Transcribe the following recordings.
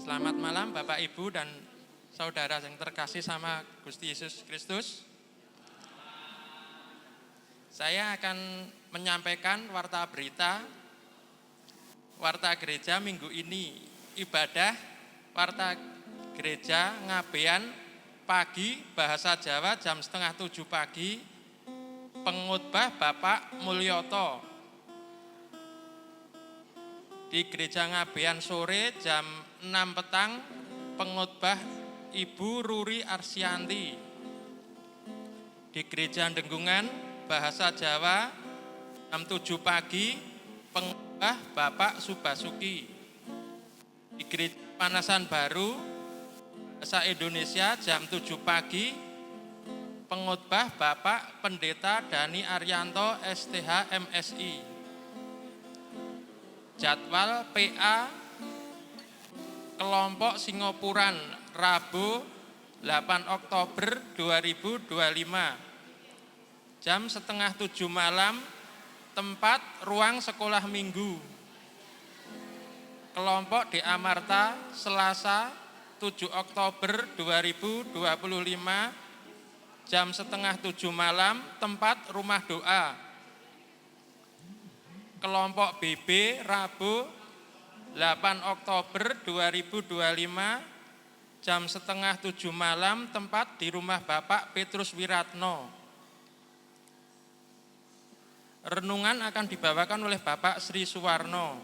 Selamat malam Bapak Ibu dan saudara yang terkasih sama Gusti Yesus Kristus. Saya akan menyampaikan warta berita, warta gereja minggu ini. Ibadah warta gereja Ngabean pagi bahasa Jawa jam 6:30 pagi, pengkhotbah Bapak Mulyoto. Di gereja Ngabean sore jam 6 petang, pengkhotbah Ibu Ruri Arsyanti. Di gereja Denggungan bahasa Jawa jam 7 pagi, pengkhotbah Bapak Subasuki. Di gereja Panasan Baru bahasa Indonesia jam 7 pagi, pengkhotbah Bapak Pendeta Dani Arianto STH MSI. Jadwal PA kelompok Singopuran Rabu 8 Oktober 2025 jam 6:30 malam, tempat ruang sekolah minggu. Kelompok DA Marta Selasa 7 Oktober 2025 jam 6:30 malam, tempat rumah doa. Kelompok BB Rabu 8 Oktober 2025 jam 6:30 malam, tempat di rumah Bapak Petrus Wiratno. Renungan akan dibawakan oleh Bapak Sri Suwarno.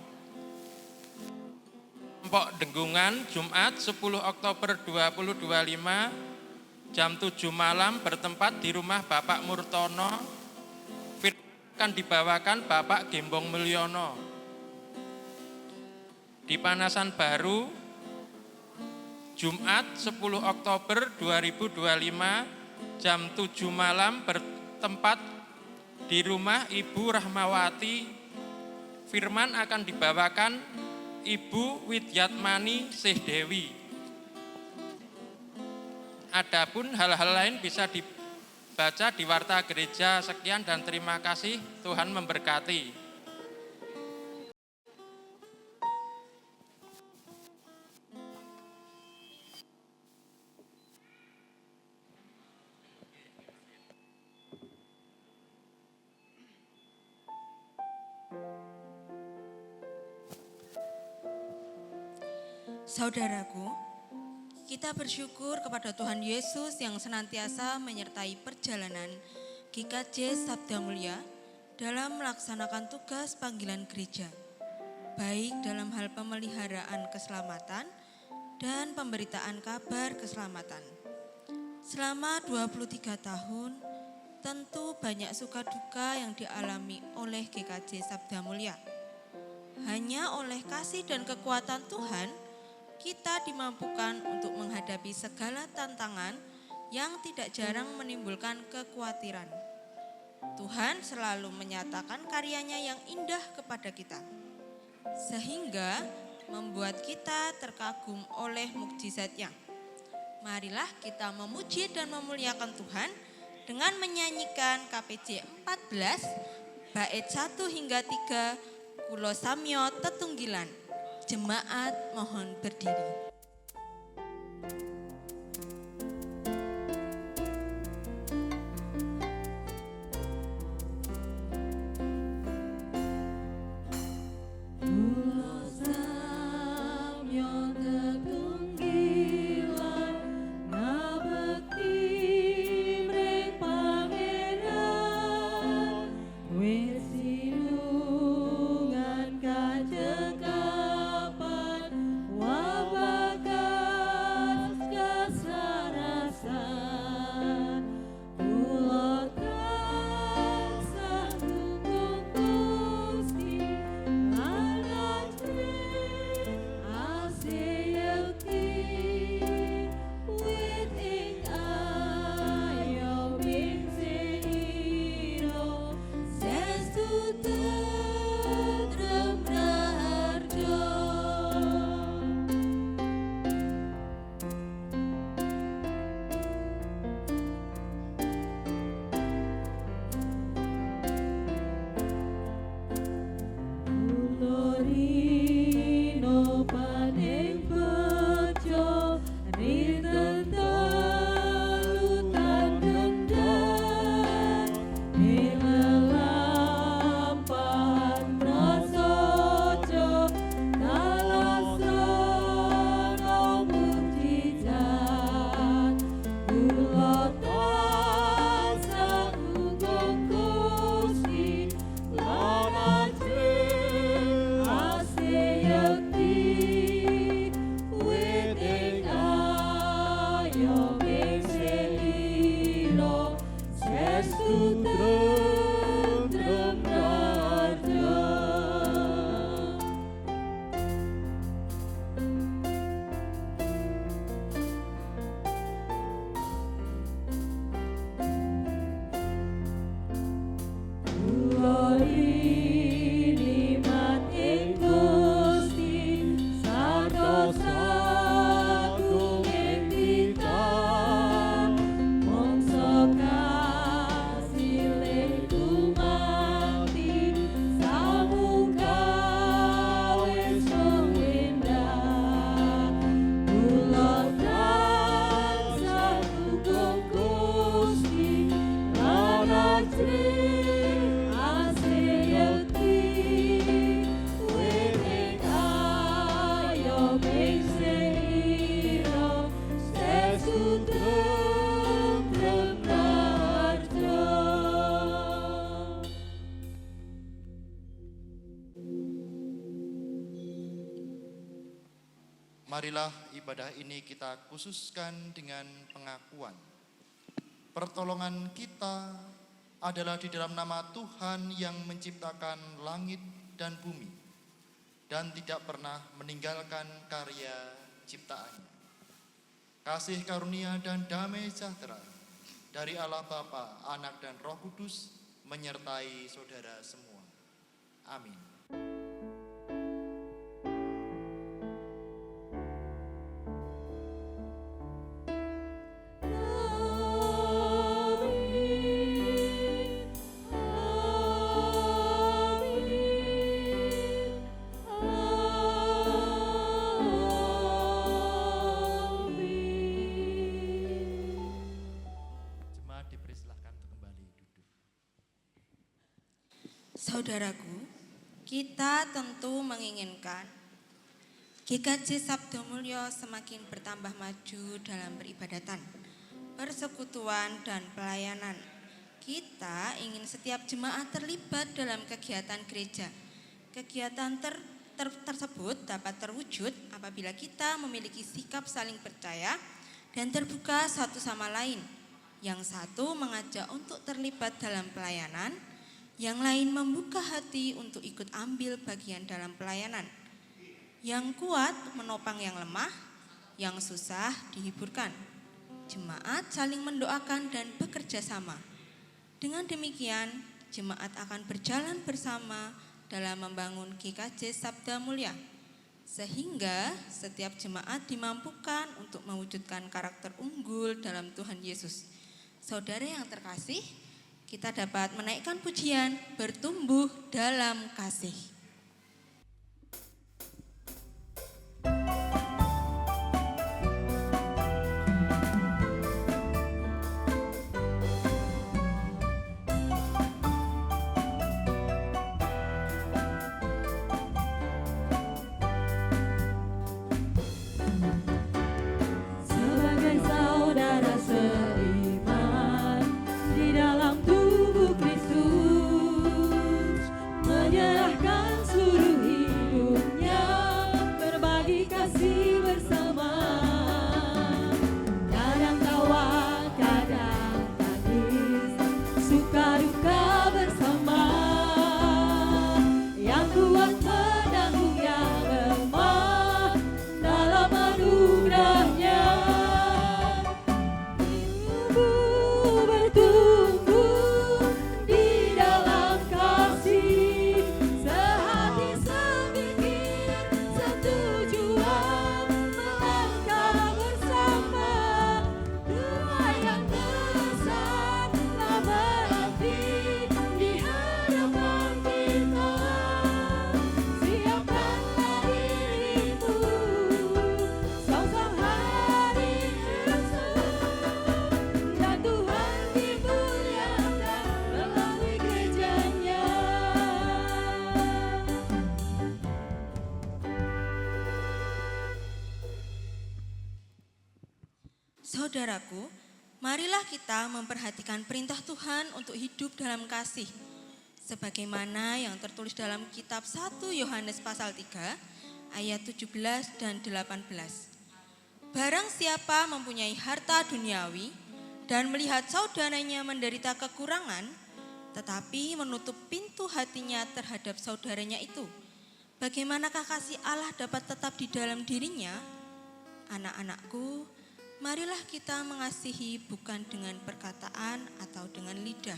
Kelompok Denggungan Jumat 10 Oktober 2025 jam 7 malam bertempat di rumah Bapak Murtono. Akan dibawakan Bapak Gembong Mulyono. Di Panasan Baru Jumat 10 Oktober 2025 jam 7 malam bertempat di rumah Ibu Rahmawati. Firman akan dibawakan Ibu Widyatmani Syih Dewi. Adapun hal-hal lain bisa dibaca di warta gereja. Sekian dan terima kasih, Tuhan memberkati. Saudaraku, kita bersyukur kepada Tuhan Yesus yang senantiasa menyertai perjalanan GKJ Sabda Mulia dalam melaksanakan tugas panggilan gereja, baik dalam hal pemeliharaan keselamatan dan pemberitaan kabar keselamatan. Selama 23 tahun, tentu banyak suka duka yang dialami oleh GKJ Sabda Mulia. Hanya oleh kasih dan kekuatan Tuhan, kita dimampukan untuk menghadapi segala tantangan yang tidak jarang menimbulkan kekhawatiran. Tuhan selalu menyatakan karyanya yang indah kepada kita, sehingga membuat kita terkagum oleh mukjizatnya. Marilah kita memuji dan memuliakan Tuhan dengan menyanyikan KPJ 14 bait 1 hingga 3 Kulo Samyo Tetunggilan. Jemaat mohon berdiri. Wabah Marilah ibadah ini kita khususkan dengan pengakuan. Pertolongan kita adalah di dalam nama Tuhan yang menciptakan langit dan bumi dan tidak pernah meninggalkan karya ciptaannya. Kasih karunia dan damai sejahtera dari Allah Bapa, Anak dan Roh Kudus menyertai saudara semua. Amin. Saudaraku, kita tentu menginginkan GKJ Sabdo Mulyo semakin bertambah maju dalam peribadatan, persekutuan, dan pelayanan. Kita ingin setiap jemaat terlibat dalam kegiatan gereja. Kegiatan tersebut dapat terwujud apabila kita memiliki sikap saling percaya dan terbuka satu sama lain. Yang satu mengajak untuk terlibat dalam pelayanan, yang lain membuka hati untuk ikut ambil bagian dalam pelayanan. Yang kuat menopang yang lemah, yang susah dihiburkan. Jemaat saling mendoakan dan bekerja sama. Dengan demikian, jemaat akan berjalan bersama dalam membangun GKJ Sabda Mulia, sehingga setiap jemaat dimampukan untuk mewujudkan karakter unggul dalam Tuhan Yesus. Saudara yang terkasih, kita dapat menaikkan pujian, bertumbuh dalam kasih. Sebagai saudara seiman di dalam tubuh Kristus, menyerahkan seluruh hidupnya, berbagi kasih bersama. Kadang tawa, kadang tangis, suka duka bersama. Yang kuat menanggung yang lemah dalam anugerahnya. Bertumbuh di dalam kasih, sehati sepikir setujuan, melangkah bersama. Doa yang besar telah menanti di hadapan kita. Siapkanlah dirimu, sang hari esok, dan Tuhan dimuliakan melalui gerejanya. Saudaraku, marilah kita memperhatikan perintah Tuhan untuk hidup dalam kasih, sebagaimana yang tertulis dalam kitab 1 Yohanes pasal 3 ayat 17 dan 18. Barang siapa mempunyai harta duniawi dan melihat saudaranya menderita kekurangan, tetapi menutup pintu hatinya terhadap saudaranya itu, bagaimanakah kasih Allah dapat tetap di dalam dirinya? Anak-anakku, marilah kita mengasihi bukan dengan perkataan atau dengan lidah,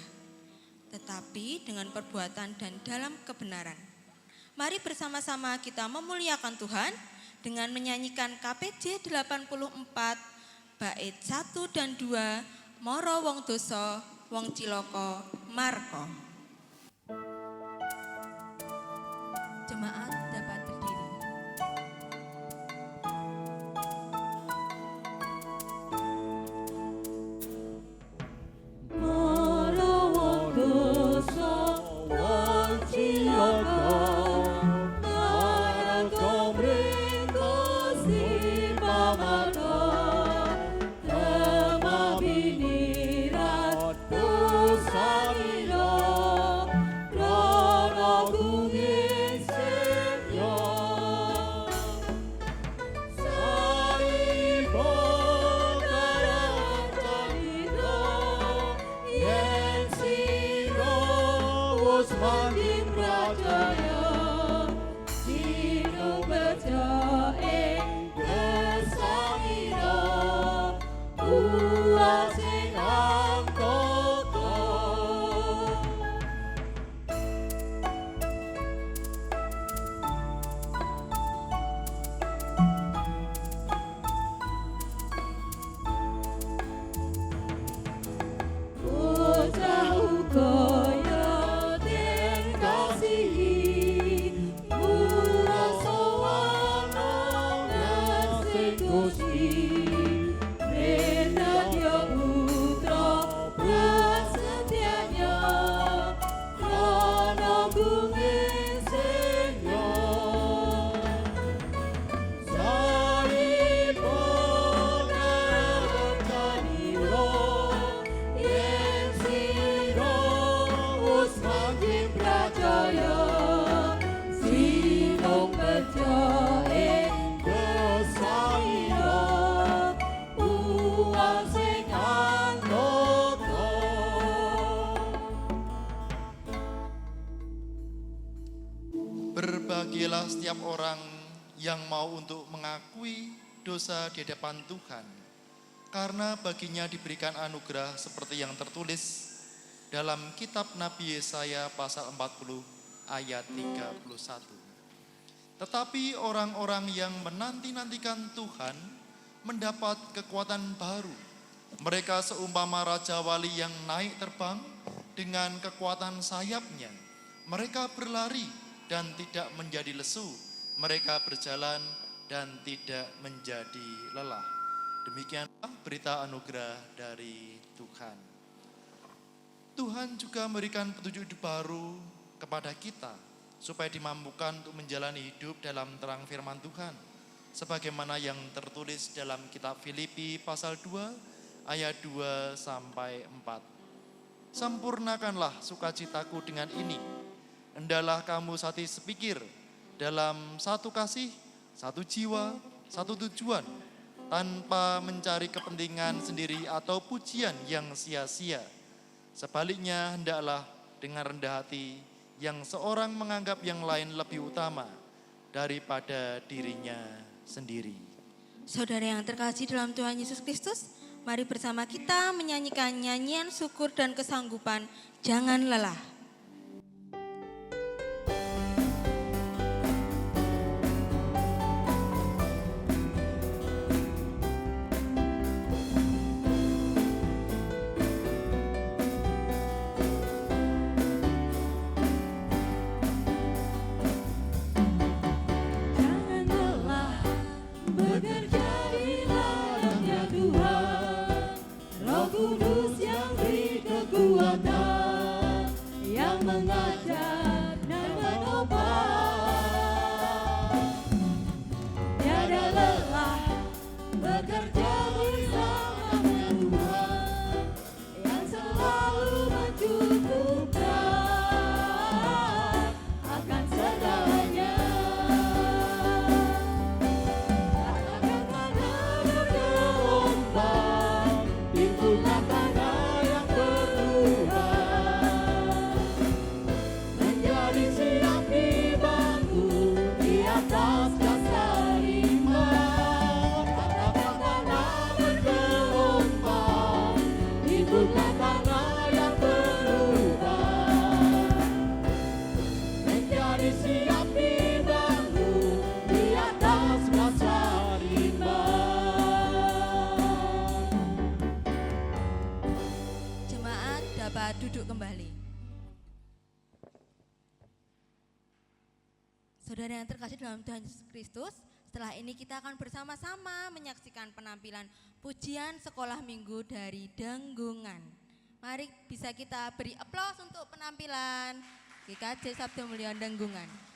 tetapi dengan perbuatan dan dalam kebenaran. Mari bersama-sama kita memuliakan Tuhan dengan menyanyikan KPJ 84 bait 1 dan 2, Moro wong dosa, wong ciloko, marko. Jemaat dapat berdiri. Moro dosa wong cilaka, marang komriko si pamana, tema binirat dosa ilo, krono kunging semakin percaya Sino berjae kesangira Uasing angkoko Bocah ukaya den kasihi Murasa wana ngasih Gusti Menadya putra prasetyanya Krana bumi senya Saipun rencanira Yen sira wis makin percaya Sinong percaya kesaira Uang sing angkoko Berbahagialah setiap orang yang mau untuk mengakui dosa di hadapan Tuhan, karena baginya diberikan anugerah seperti yang tertulis dalam kitab Nabi Yesaya pasal 40 ayat 31. Tetapi orang-orang yang menanti-nantikan Tuhan mendapat kekuatan baru. Mereka seumpama Raja Wali yang naik terbang dengan kekuatan sayapnya. Mereka berlari dan tidak menjadi lesu. Mereka berjalan dan tidak menjadi lelah. Demikianlah berita anugerah dari Tuhan. Tuhan juga memberikan petunjuk hidup baru kepada kita, supaya dimampukan untuk menjalani hidup dalam terang firman Tuhan. Sebagaimana yang tertulis dalam kitab Filipi pasal 2 ayat 2 sampai 4. Sempurnakanlah sukacitaku dengan ini. Hendaklah kamu satu sepikir dalam satu kasih, satu jiwa, satu tujuan, tanpa mencari kepentingan sendiri atau pujian yang sia-sia. Sebaliknya hendaklah dengan rendah hati yang seorang menganggap yang lain lebih utama daripada dirinya sendiri. Saudara yang terkasih dalam Tuhan Yesus Kristus, mari bersama kita menyanyikan nyanyian syukur dan kesanggupan, jangan lelah. Jangan lelah bekerja di ladangnya Tuhan Roh Kudus yang beri kekuatan Yang mengajar dan menopang Tiada lelah bekerja bersama Tuhan Yang selalu mencukupkan akan segalanya Pintulah tanah yang berubah Menjadi siap dibangun di atas dasar iman Katakanlah bergelombang Pintulah tanah yang berubah Menjadi siap dibangun di atas dasar iman Jemaat dapat duduk kembali. Saudara yang terkasih dalam Tuhan Yesus Kristus, setelah ini kita akan bersama-sama menyaksikan penampilan pujian sekolah minggu dari Denggungan. Mari bisa kita beri aplaus untuk penampilan GKJ Sabda Mulia Denggungan.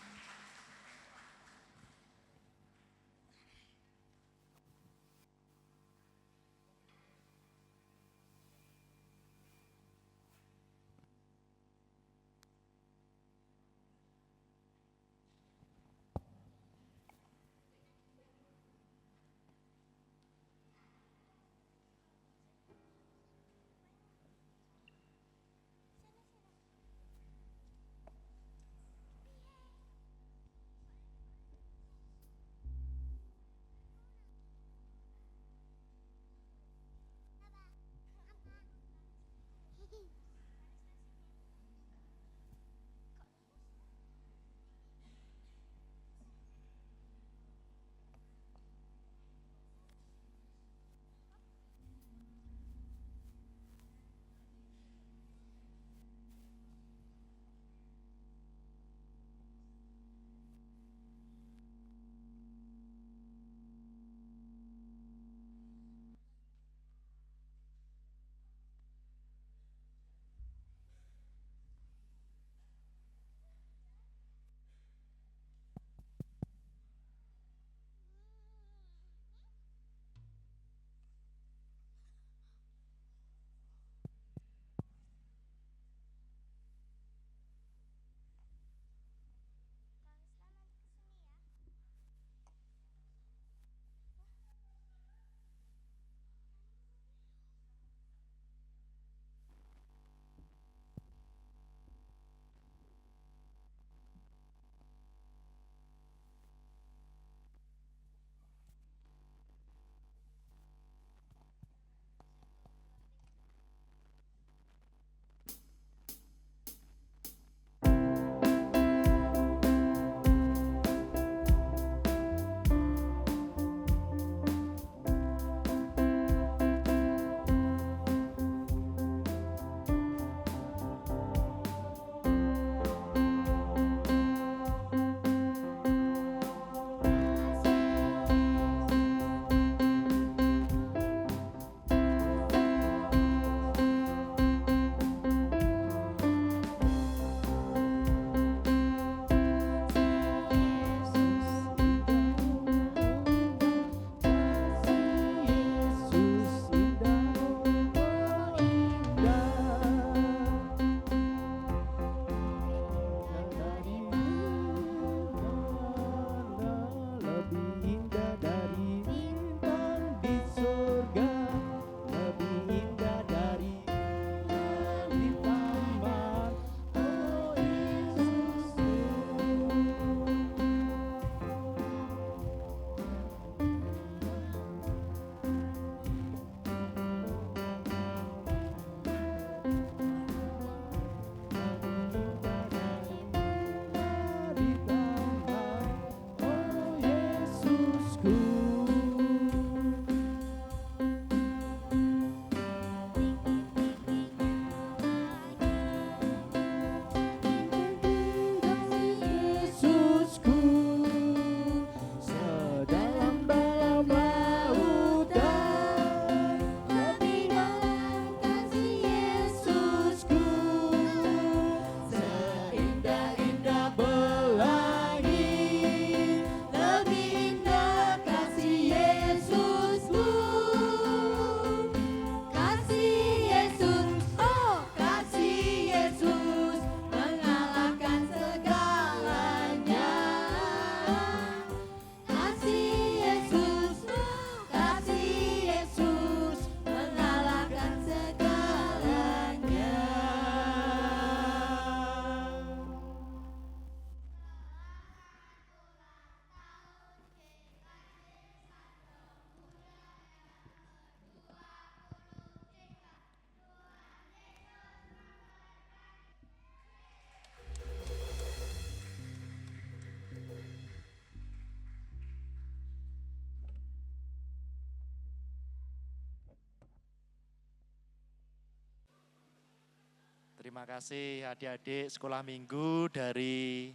Terima kasih adik-adik sekolah minggu dari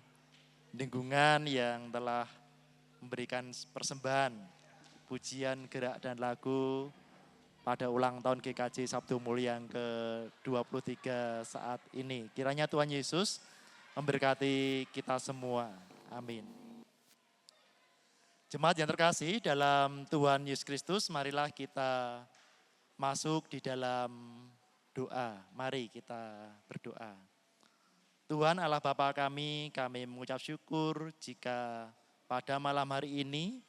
lingkungan yang telah memberikan persembahan pujian, gerak, dan lagu pada ulang tahun GKJ Sabdo Mulia yang ke-23 saat ini. Kiranya Tuhan Yesus memberkati kita semua. Amin. Jemaat yang terkasih dalam Tuhan Yesus Kristus, marilah kita masuk di dalam doa. Mari kita berdoa. Tuhan Allah Bapa kami mengucap syukur jika pada malam hari ini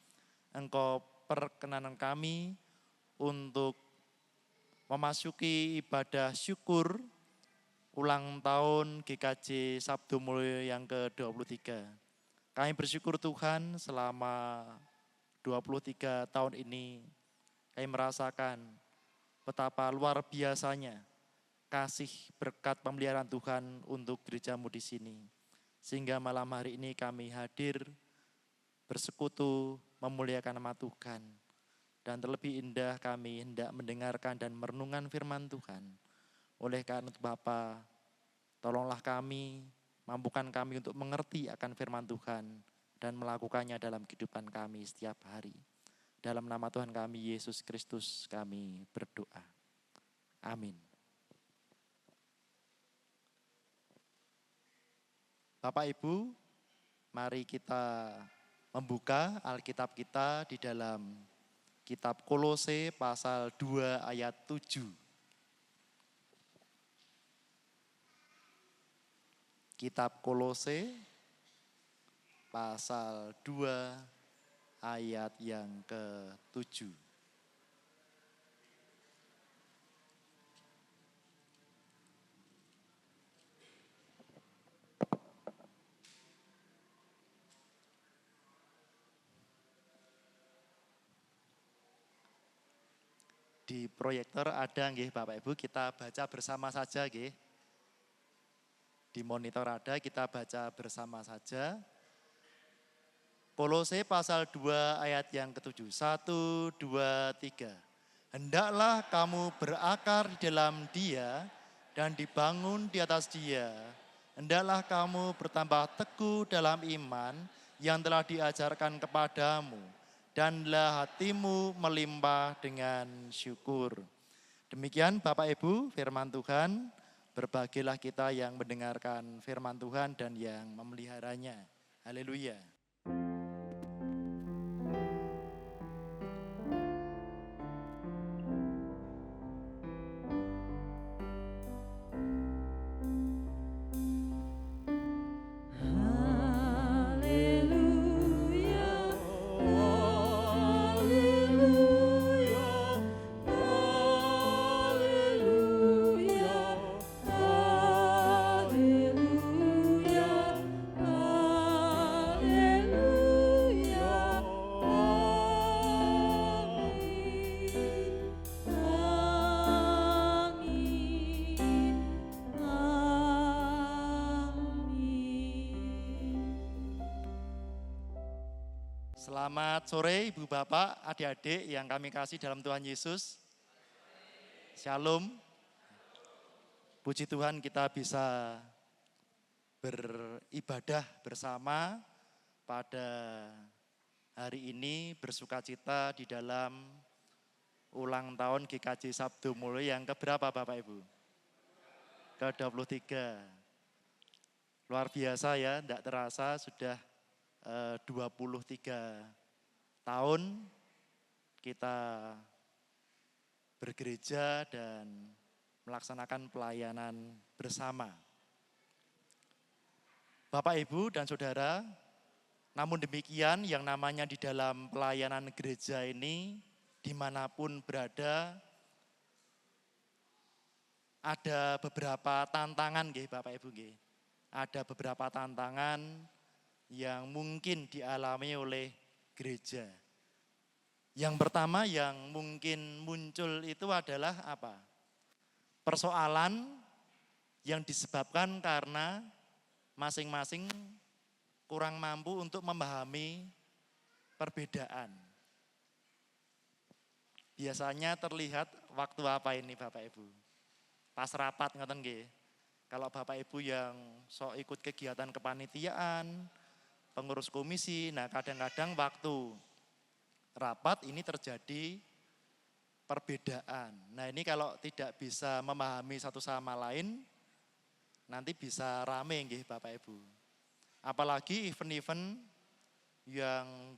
Engkau perkenanan kami untuk memasuki ibadah syukur ulang tahun GKJ Sabdo Mulia yang ke-23. Kami bersyukur Tuhan selama 23 tahun ini kami merasakan betapa luar biasanya kasih berkat pemeliharaan Tuhan untuk gerejamu di sini. Sehingga malam hari ini kami hadir bersekutu memuliakan nama Tuhan. Dan terlebih indah kami hendak mendengarkan dan merenungkan firman Tuhan. Oleh karena itu Bapa, tolonglah kami, mampukan kami untuk mengerti akan firman Tuhan dan melakukannya dalam kehidupan kami setiap hari. Dalam nama Tuhan kami Yesus Kristus kami berdoa. Amin. Bapak Ibu, mari kita membuka Alkitab kita di dalam Kitab Kolose pasal 2 ayat 7. Kitab Kolose pasal 2 ayat yang ke-7. Di proyektor ada nggih Bapak Ibu, kita baca bersama saja nggih. Di monitor ada, kita baca bersama saja. Kolose pasal 2 ayat yang ke-7. 1, 2, 3. Hendaklah kamu berakar di dalam Dia dan dibangun di atas Dia. Hendaklah kamu bertambah teguh dalam iman yang telah diajarkan kepadamu. Danlah hatimu melimpah dengan syukur. Demikian Bapak Ibu firman Tuhan, berbahagialah kita yang mendengarkan firman Tuhan dan yang memeliharanya. Haleluya. Selamat sore Ibu Bapak, adik-adik yang kami kasih dalam Tuhan Yesus. Shalom. Puji Tuhan kita bisa beribadah bersama pada hari ini, bersukacita di dalam ulang tahun GKJ Sabdo Mulia yang keberapa Bapak Ibu? Ke-23. Luar biasa ya, tidak terasa sudah 23 tahun kita bergereja dan melaksanakan pelayanan bersama. Bapak, Ibu, dan Saudara, namun demikian yang namanya di dalam pelayanan gereja ini, dimanapun berada, ada beberapa tantangan, Bapak Ibu. Ada beberapa tantangan yang mungkin dialami oleh gereja. Yang pertama yang mungkin muncul itu adalah apa? Persoalan yang disebabkan karena masing-masing kurang mampu untuk memahami perbedaan. Biasanya terlihat waktu apa ini Bapak Ibu? Pas rapat ngoten nggih. Kalau Bapak Ibu yang sok ikut kegiatan kepanitiaan, pengurus komisi, nah kadang-kadang waktu rapat ini terjadi perbedaan. Nah ini kalau tidak bisa memahami satu sama lain, nanti bisa rame nggih Bapak Ibu. Apalagi event-event yang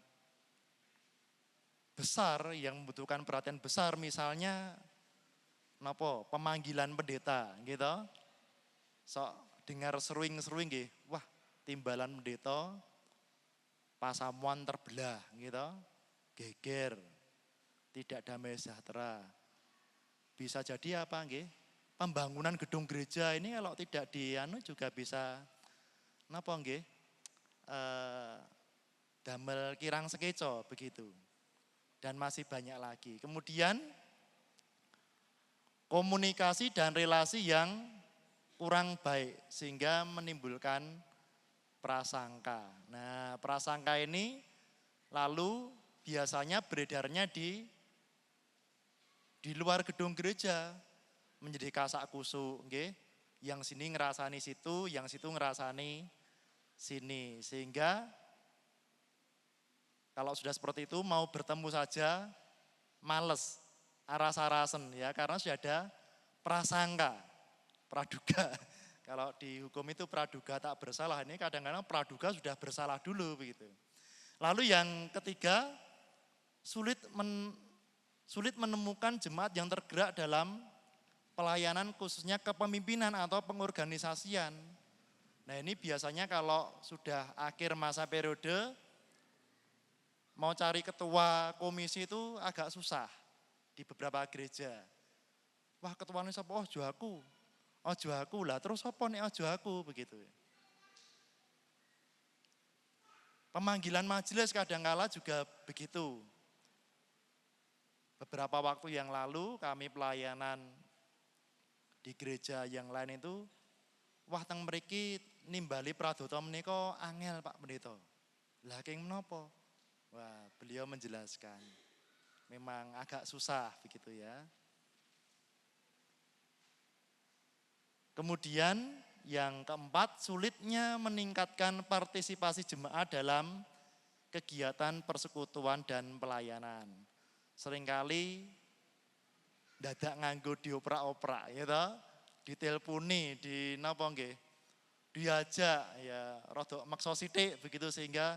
besar, yang membutuhkan perhatian besar, misalnya pemanggilan pendeta gitu. Sok dengar seruing-seruing nggih, wah timbalan pendeta Pasamuan terbelah gitu, geger, tidak damai sejahtera. Bisa jadi apa nggih? Pembangunan gedung gereja ini kalau tidak juga bisa nggih? Damel kirang sekeco begitu. Dan masih banyak lagi. Kemudian komunikasi dan relasi yang kurang baik sehingga menimbulkan prasangka. Nah, prasangka ini lalu biasanya beredarnya di luar gedung gereja, menjadi kasak kusuk, nggih. Yang sini ngerasani situ, yang situ ngerasani sini. Sehingga kalau sudah seperti itu mau bertemu saja males, aras-arasen ya, karena sudah ada prasangka, praduga. Kalau di hukum itu praduga tak bersalah, ini kadang-kadang praduga sudah bersalah dulu begitu. Lalu yang ketiga, sulit menemukan jemaat yang tergerak dalam pelayanan khususnya kepemimpinan atau pengorganisasian. Nah ini biasanya kalau sudah akhir masa periode, mau cari ketua komisi itu agak susah di beberapa gereja. Wah ketuanya siapa? Ojo aku lah, terus apa nih ojo aku begitu. Pemanggilan majelis kadangkala juga begitu. Beberapa waktu yang lalu kami pelayanan di gereja yang lain itu, wah teng mriki nimbali pradoto menika angel Pak Pendeta. Lah keng menapa? Wah, beliau menjelaskan. Memang agak susah begitu ya. Kemudian yang keempat, sulitnya meningkatkan partisipasi jemaat dalam kegiatan persekutuan dan pelayanan. Seringkali dadak nganggo dioprak-oprak gitu, diteleponi, diajak ya rada maksa sithik begitu sehingga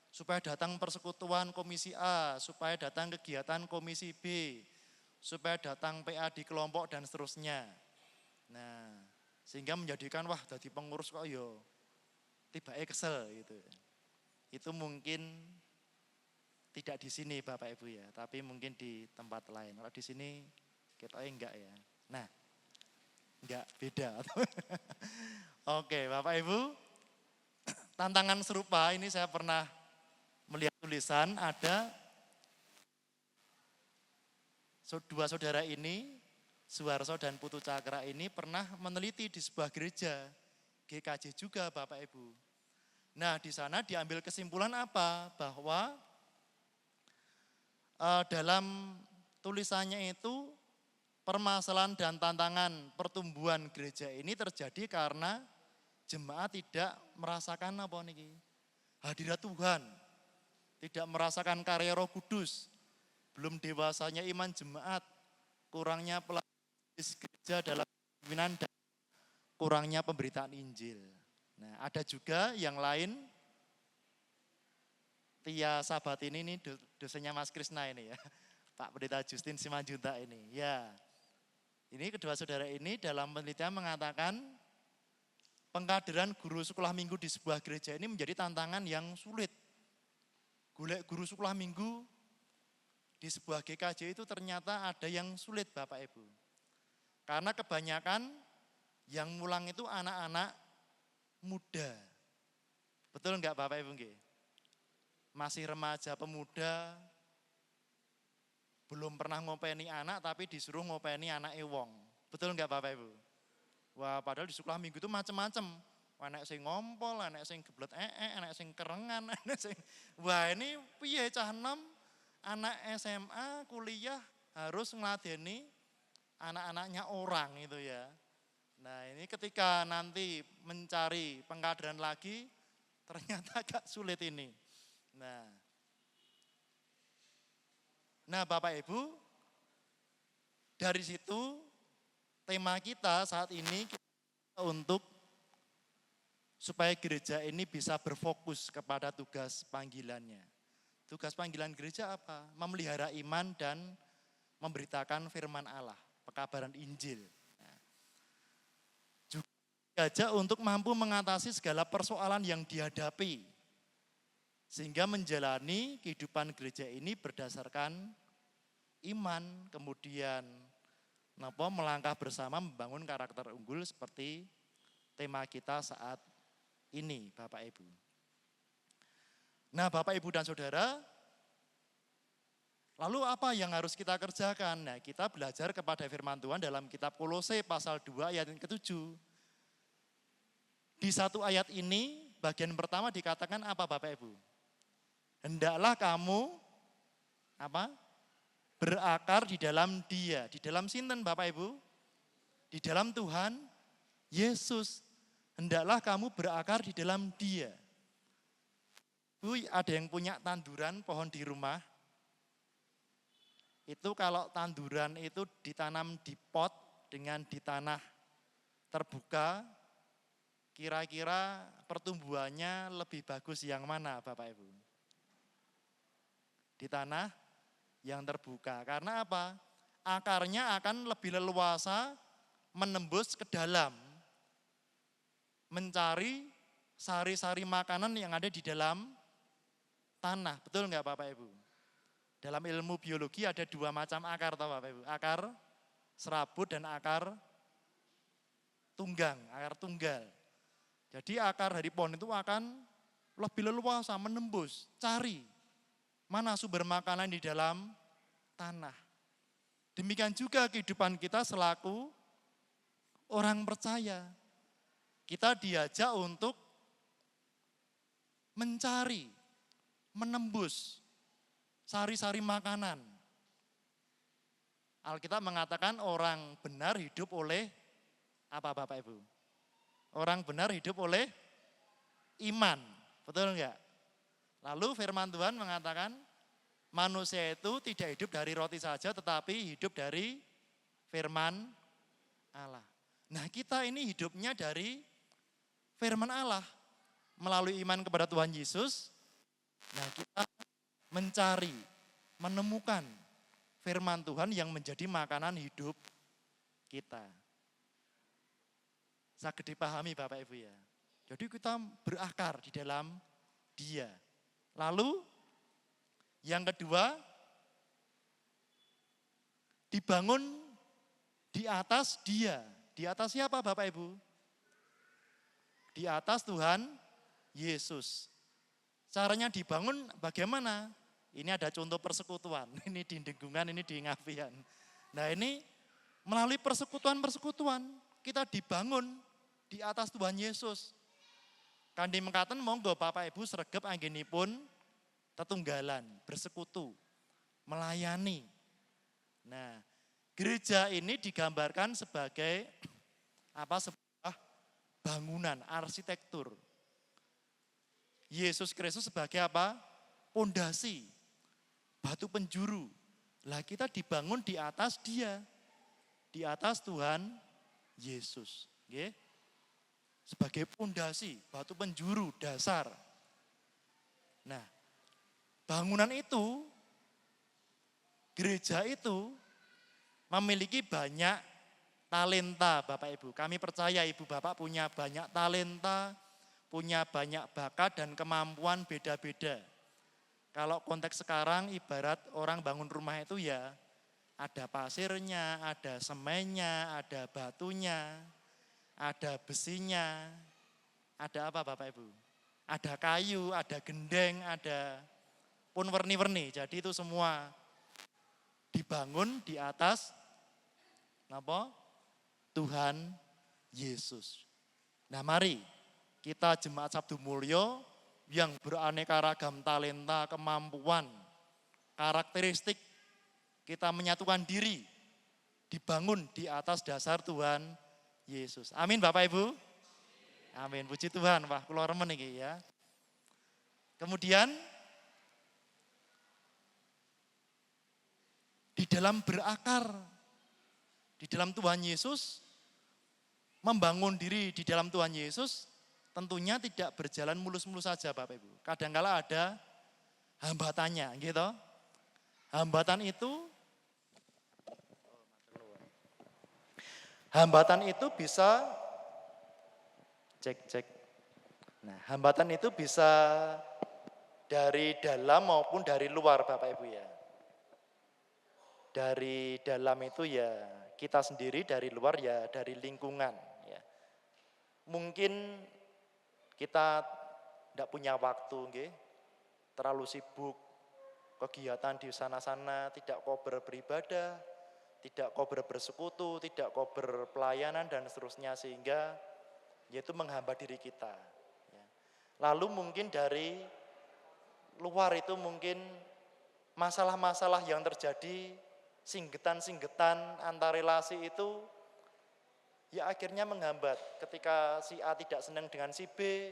supaya datang persekutuan komisi A, supaya datang kegiatan komisi B, supaya datang PA di kelompok dan seterusnya. Nah, sehingga menjadikan wah jadi pengurus kok yo tibake kesel gitu. Itu mungkin tidak di sini Bapak Ibu ya, tapi mungkin di tempat lain. Kalau di sini ketoknya enggak ya. Nah, enggak beda. Oke, Bapak Ibu, tantangan serupa ini saya pernah melihat tulisan ada dua saudara ini, Suharso dan Putu Cakra ini pernah meneliti di sebuah gereja, GKJ juga Bapak Ibu. Nah di sana diambil kesimpulan apa? Bahwa dalam tulisannya itu permasalahan dan tantangan pertumbuhan gereja ini terjadi karena jemaat tidak merasakan apa niki? Hadirat Tuhan, tidak merasakan karya Roh Kudus, belum dewasanya iman jemaat, kurangnya pelayanan gereja dalam pimpinan dan kurangnya pemberitaan Injil. Nah, ada juga yang lain, Tia Sabat ini dosennya Mas Krisna ini ya, Pak Pendeta Justin Simanjuntak ini. Ya, ini kedua saudara ini dalam penelitian mengatakan pengkaderan guru sekolah minggu di sebuah gereja ini menjadi tantangan yang sulit. Golek guru sekolah minggu di sebuah GKJ itu ternyata ada yang sulit Bapak Ibu. Karena kebanyakan yang mulang itu anak-anak muda. Betul enggak Bapak Ibu nggih? Masih remaja pemuda, belum pernah ngopeni anak tapi disuruh ngopeni anak wong. Betul enggak Bapak Ibu? Wah padahal di sekolah minggu itu macam-macam. Anak sing ngompol, anak sing geblet anak sing kerengan, anak sing wah ini piye cah enom anak SMA kuliah harus ngeladeni anak-anaknya orang itu ya. Nah ini ini ketika nanti mencari pengkaderan lagi, ternyata agak sulit ini. Nah Bapak Ibu, dari situ tema kita saat ini untuk supaya gereja ini bisa berfokus kepada tugas panggilannya. Tugas panggilan gereja apa? Memelihara iman dan memberitakan firman Allah, pekabaran Injil. Juga gereja untuk mampu mengatasi segala persoalan yang dihadapi, sehingga menjalani kehidupan gereja ini berdasarkan iman, kemudian melangkah bersama membangun karakter unggul seperti tema kita saat ini, Bapak Ibu. Nah, Bapak Ibu dan Saudara, lalu apa yang harus kita kerjakan? Nah, kita belajar kepada firman Tuhan dalam kitab Kolose pasal 2 ayat yang ke-7. Di satu ayat ini, bagian pertama dikatakan apa Bapak Ibu? Hendaklah kamu berakar di dalam Dia. Di dalam sinten Bapak Ibu? Di dalam Tuhan Yesus. Hendaklah kamu berakar di dalam Dia. Bu, ada yang punya tanduran pohon di rumah? Itu kalau tanduran itu ditanam di pot dengan di tanah terbuka, kira-kira pertumbuhannya lebih bagus yang mana Bapak Ibu? Di tanah yang terbuka. Karena apa? Akarnya akan lebih leluasa menembus ke dalam, mencari sari-sari makanan yang ada di dalam tanah. Betul enggak Bapak Ibu? Dalam ilmu biologi ada dua macam akar tahu Bapak Ibu. Akar serabut dan akar tunggang, akar tunggal. Jadi akar dari pohon itu akan lebih leluasa menembus, cari mana sumber makanan di dalam tanah. Demikian juga kehidupan kita selaku orang percaya. Kita diajak untuk mencari, menembus sari-sari makanan. Alkitab mengatakan orang benar hidup oleh apa Bapak Ibu? Orang benar hidup oleh iman, betul enggak? Lalu firman Tuhan mengatakan manusia itu tidak hidup dari roti saja tetapi hidup dari firman Allah. Nah kita ini hidupnya dari firman Allah. Melalui iman kepada Tuhan Yesus, nah kita mencari, menemukan firman Tuhan yang menjadi makanan hidup kita. Saged dipahami Bapak Ibu ya. Jadi kita berakar di dalam Dia. Lalu yang kedua, dibangun di atas Dia. Di atas siapa Bapak Ibu? Di atas Tuhan Yesus. Caranya dibangun bagaimana? Ini ada contoh persekutuan. Ini di Denggungan, ini di Ngapian. Nah ini melalui persekutuan-persekutuan kita dibangun di atas Tuhan Yesus. Kandi mengatakan monggo Bapak Ibu sregep anggenipun tetunggalan, bersekutu, melayani. Nah, gereja ini digambarkan sebagai sebuah bangunan, arsitektur. Yesus Kristus sebagai apa? Pondasi, batu penjuru. Lah kita dibangun di atas Dia, di atas Tuhan Yesus. Nggih. Sebagai pondasi, batu penjuru, dasar. Nah, bangunan itu, gereja itu memiliki banyak talenta Bapak Ibu. Kami percaya Ibu Bapak punya banyak talenta, punya banyak bakat dan kemampuan beda-beda. Kalau konteks sekarang ibarat orang bangun rumah itu ya ada pasirnya, ada semennya, ada batunya, ada besinya, ada apa Bapak Ibu? Ada kayu, ada gendeng, ada pun warni-warni. Jadi itu semua dibangun di atas Tuhan Yesus. Nah mari kita Jemaat Sabdo Mulyo yang beraneka ragam talenta, kemampuan, karakteristik, kita menyatukan diri, dibangun di atas dasar Tuhan Yesus. Amin Bapak Ibu. Amin. Puji Tuhan. Wah, kula remen iki ya. Kemudian di dalam berakar di dalam Tuhan Yesus, membangun diri di dalam Tuhan Yesus, tentunya tidak berjalan mulus-mulus saja Bapak Ibu. Kadangkala ada hambatannya gitu. Hambatan itu bisa cek. Nah, hambatan itu bisa dari dalam maupun dari luar Bapak Ibu ya. Dari dalam itu ya kita sendiri, dari luar ya dari lingkungan ya. Mungkin kita tidak punya waktu nggih, terlalu sibuk kegiatan di sana-sana, tidak kober beribadah, tidak kober bersekutu, tidak kober pelayanan dan seterusnya, sehingga yaitu menghambat diri kita ya. Lalu mungkin dari luar itu mungkin masalah-masalah yang terjadi, singgetan-singgetan antar relasi itu ya akhirnya menghambat. Ketika si A tidak senang dengan si B,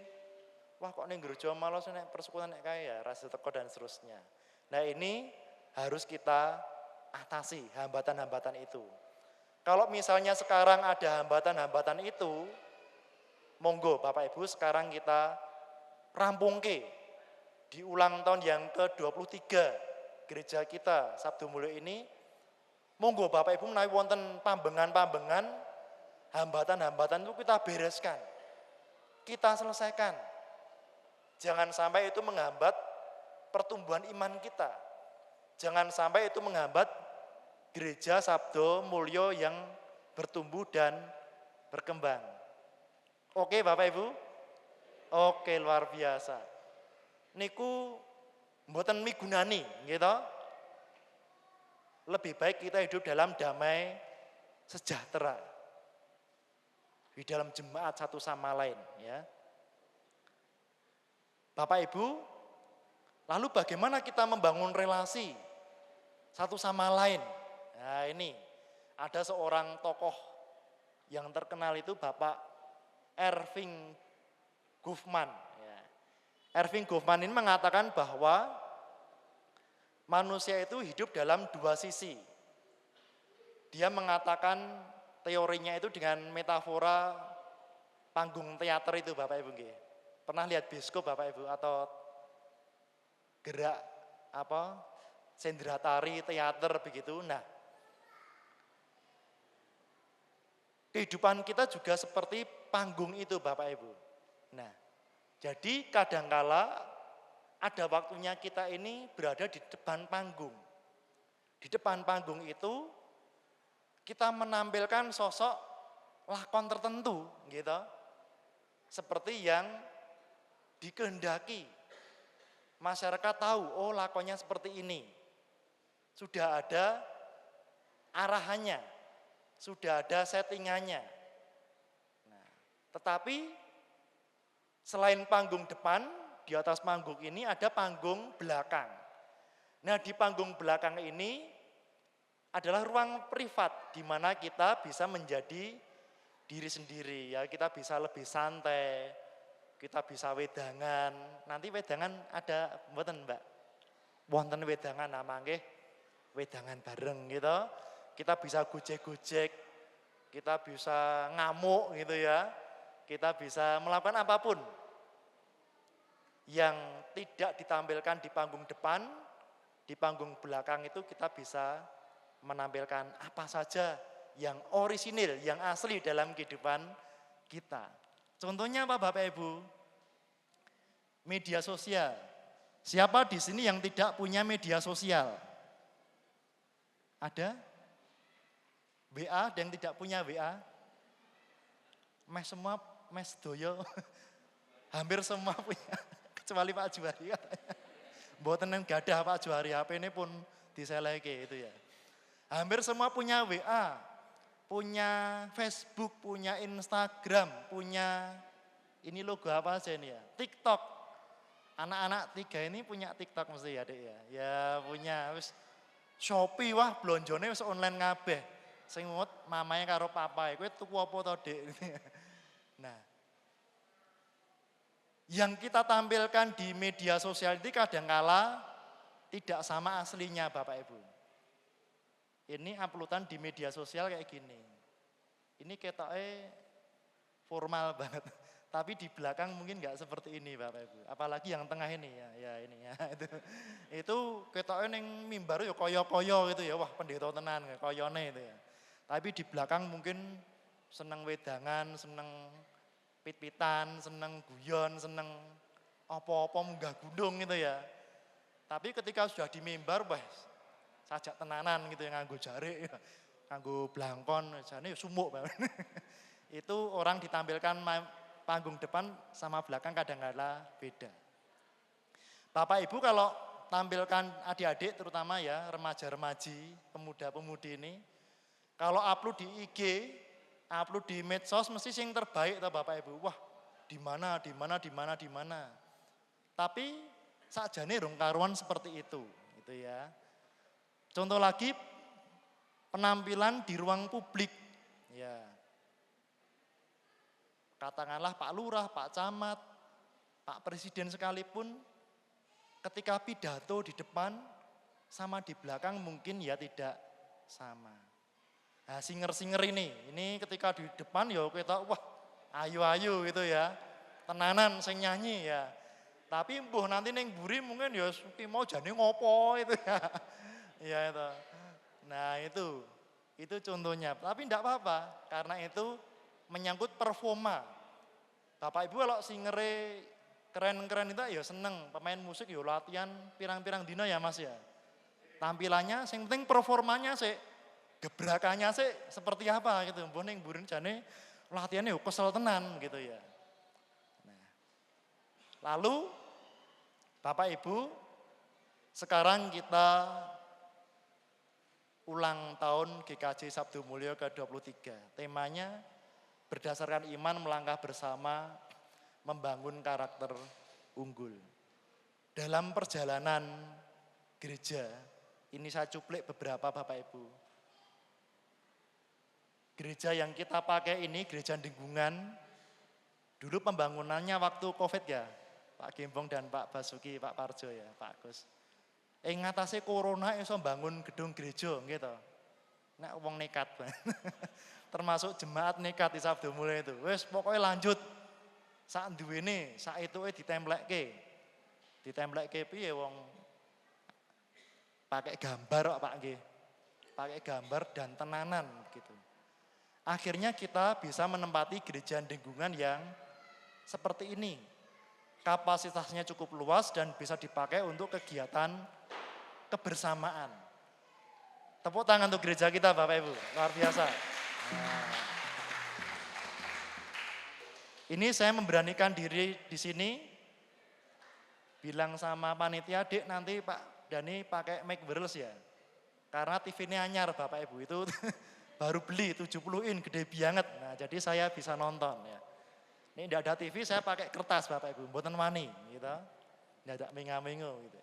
wah kok ning gereja malah nek persekutuan nek kaya rasa teko dan seterusnya. Nah, ini harus kita atasi hambatan-hambatan itu. Kalau misalnya sekarang ada hambatan-hambatan itu, monggo Bapak Ibu sekarang kita rampungke di ulang tahun yang ke-23 gereja kita Sabdo Mulyo ini. Monggo Bapak Ibu menawi wonten pambengan-pambengan, hambatan-hambatan itu kita bereskan. Kita selesaikan. Jangan sampai itu menghambat pertumbuhan iman kita. Jangan sampai itu menghambat gereja Sabdo Mulyo yang bertumbuh dan berkembang. Oke Bapak Ibu? Oke, luar biasa. Niku mboten migunani gitu. Lebih baik kita hidup dalam damai sejahtera di dalam jemaat satu sama lain ya. Bapak Ibu, lalu bagaimana kita membangun relasi satu sama lain? Nah, ini ada seorang tokoh yang terkenal itu Bapak Erving Goffman ya. Erving Goffman ini mengatakan bahwa manusia itu hidup dalam dua sisi. Dia mengatakan teorinya itu dengan metafora panggung teater itu Bapak Ibu nggih. Pernah lihat bioskop Bapak Ibu atau gerak sendera tari teater begitu. Nah, kehidupan kita juga seperti panggung itu Bapak Ibu. Nah, jadi kadangkala ada waktunya kita ini berada di depan panggung. Di depan panggung itu kita menampilkan sosok lakon tertentu gitu. Seperti yang dikehendaki. Masyarakat tahu, oh lakonnya seperti ini. Sudah ada arahannya. Sudah ada settingannya. Nah, tetapi selain panggung depan, di atas panggung ini ada panggung belakang. Nah, di panggung belakang ini adalah ruang privat di mana kita bisa menjadi diri sendiri ya, kita bisa lebih santai, kita bisa wedangan. Nanti wedangan ada mboten, Mbak? Wonten wedangan nama nggih, wedangan bareng gitu. Kita bisa gojek-gojek, kita bisa ngamuk gitu ya. Kita bisa melakukan apapun yang tidak ditampilkan di panggung depan, di panggung belakang itu kita bisa menampilkan apa saja yang orisinil, yang asli dalam kehidupan kita. Contohnya apa Bapak Ibu? Media sosial. Siapa di sini yang tidak punya media sosial? Ada? WA dan tidak punya WA? Mes doyo. Hampir semua punya. Kecuali Pak Juari katanya. Mboten nang gadah Pak Juari, HP ini pun diseleke itu ya. Hampir semua punya WA, punya Facebook, punya Instagram, punya ini logo apa aja ini ya? TikTok. Anak-anak 3 ini punya TikTok mesti ya, Dek ya. Ya punya, wis Shopee wah blonjone wis online kabeh. Sing ngut mamae karo papae, kowe tuku apa to, Dik? Nah, yang kita tampilkan di media sosial itu kadangkala tidak sama aslinya Bapak Ibu. Ini uploadan di media sosial kayak gini. Ini ketoknya formal banget. Tapi di belakang mungkin nggak seperti ini Bapak Ibu. Apalagi yang tengah ini ya ini ya itu ketoknya neng mimbar ya koyo-koyo gitu ya. Wah pendeta tenan koyone itu ya. Tapi di belakang mungkin seneng wedangan, seneng pit-pitan, seneng guyon, seneng apa-apa munggah gunung gitu ya. Tapi ketika sudah di mimbar, wah sajak tenanan gitu ya, nganggo jarik, nganggo blangkon, jane ya sumuk banget. Itu orang ditampilkan panggung depan sama belakang kadang-kala beda. Bapak Ibu kalau tampilkan adik-adik terutama ya, remaja-remaji, pemuda-pemudi ini, kalau upload di IG, upload di medsos mesti yang terbaik toh Bapak Ibu. Wah, di mana. Tapi sakjane rung karuan seperti itu, gitu ya. Contoh lagi penampilan di ruang publik, ya. Katakanlah Pak Lurah, Pak Camat, Pak Presiden sekalipun, ketika pidato di depan sama di belakang mungkin ya tidak sama. Nah, singer-singer ini ketika di depan ya kita wah ayu-ayu gitu ya. Tenanan sing nyanyi ya. Tapi mbuh nanti ning mburi mungkin ya mau jane ngopo itu ya. Ya itu. Nah, itu contohnya. Tapi enggak apa-apa karena itu menyangkut performa. Bapak Ibu kalau singere keren-keren itu ya seneng, pemain musik ya latihan pirang-pirang dina ya Mas ya. Tampilannya sing penting performanya sih gebrakannya sih seperti apa gitu. Mbah ning mburi jane latihannya yo kesel tenan gitu ya. Nah. Lalu Bapak Ibu sekarang kita ulang tahun GKJ Sabdo Mulyo ke-23. Temanya berdasarkan iman melangkah bersama membangun karakter unggul. Dalam perjalanan gereja, ini saya cuplik beberapa Bapak Ibu. Gereja yang kita pakai ini, gereja Denggungan, dulu pembangunannya waktu COVID ya, Pak Gembong dan Pak Basuki, Pak Parjo ya, Pak Agus. Ngatasi corona iso bangun gedung gereja gitu. Nek wong nekat. Termasuk jemaat nekat di Sabdo Mulyo itu. Wes pokoknya lanjut. Sak duwene, sak ituke ditemplekke. Ditemplekke piye wong pakai gambar kok Pak nggih. Pakai gambar dan tenanan gitu. Akhirnya kita bisa menempati gereja Denggungan yang seperti ini. Kapasitasnya cukup luas dan bisa dipakai untuk kegiatan kebersamaan. Tepuk tangan untuk gereja kita Bapak Ibu, luar biasa. Nah. Ini saya memberanikan diri di sini, bilang sama panitia, Dik nanti Pak Dani pakai mic wireless ya. Karena TV ini anyar Bapak Ibu, itu baru beli 70 in, gede banget. Nah jadi saya bisa nonton ya. Ini tidak ada TV, saya pakai kertas Bapak Ibu, mboten wani gitu. Tidak ada menga-mengo gitu.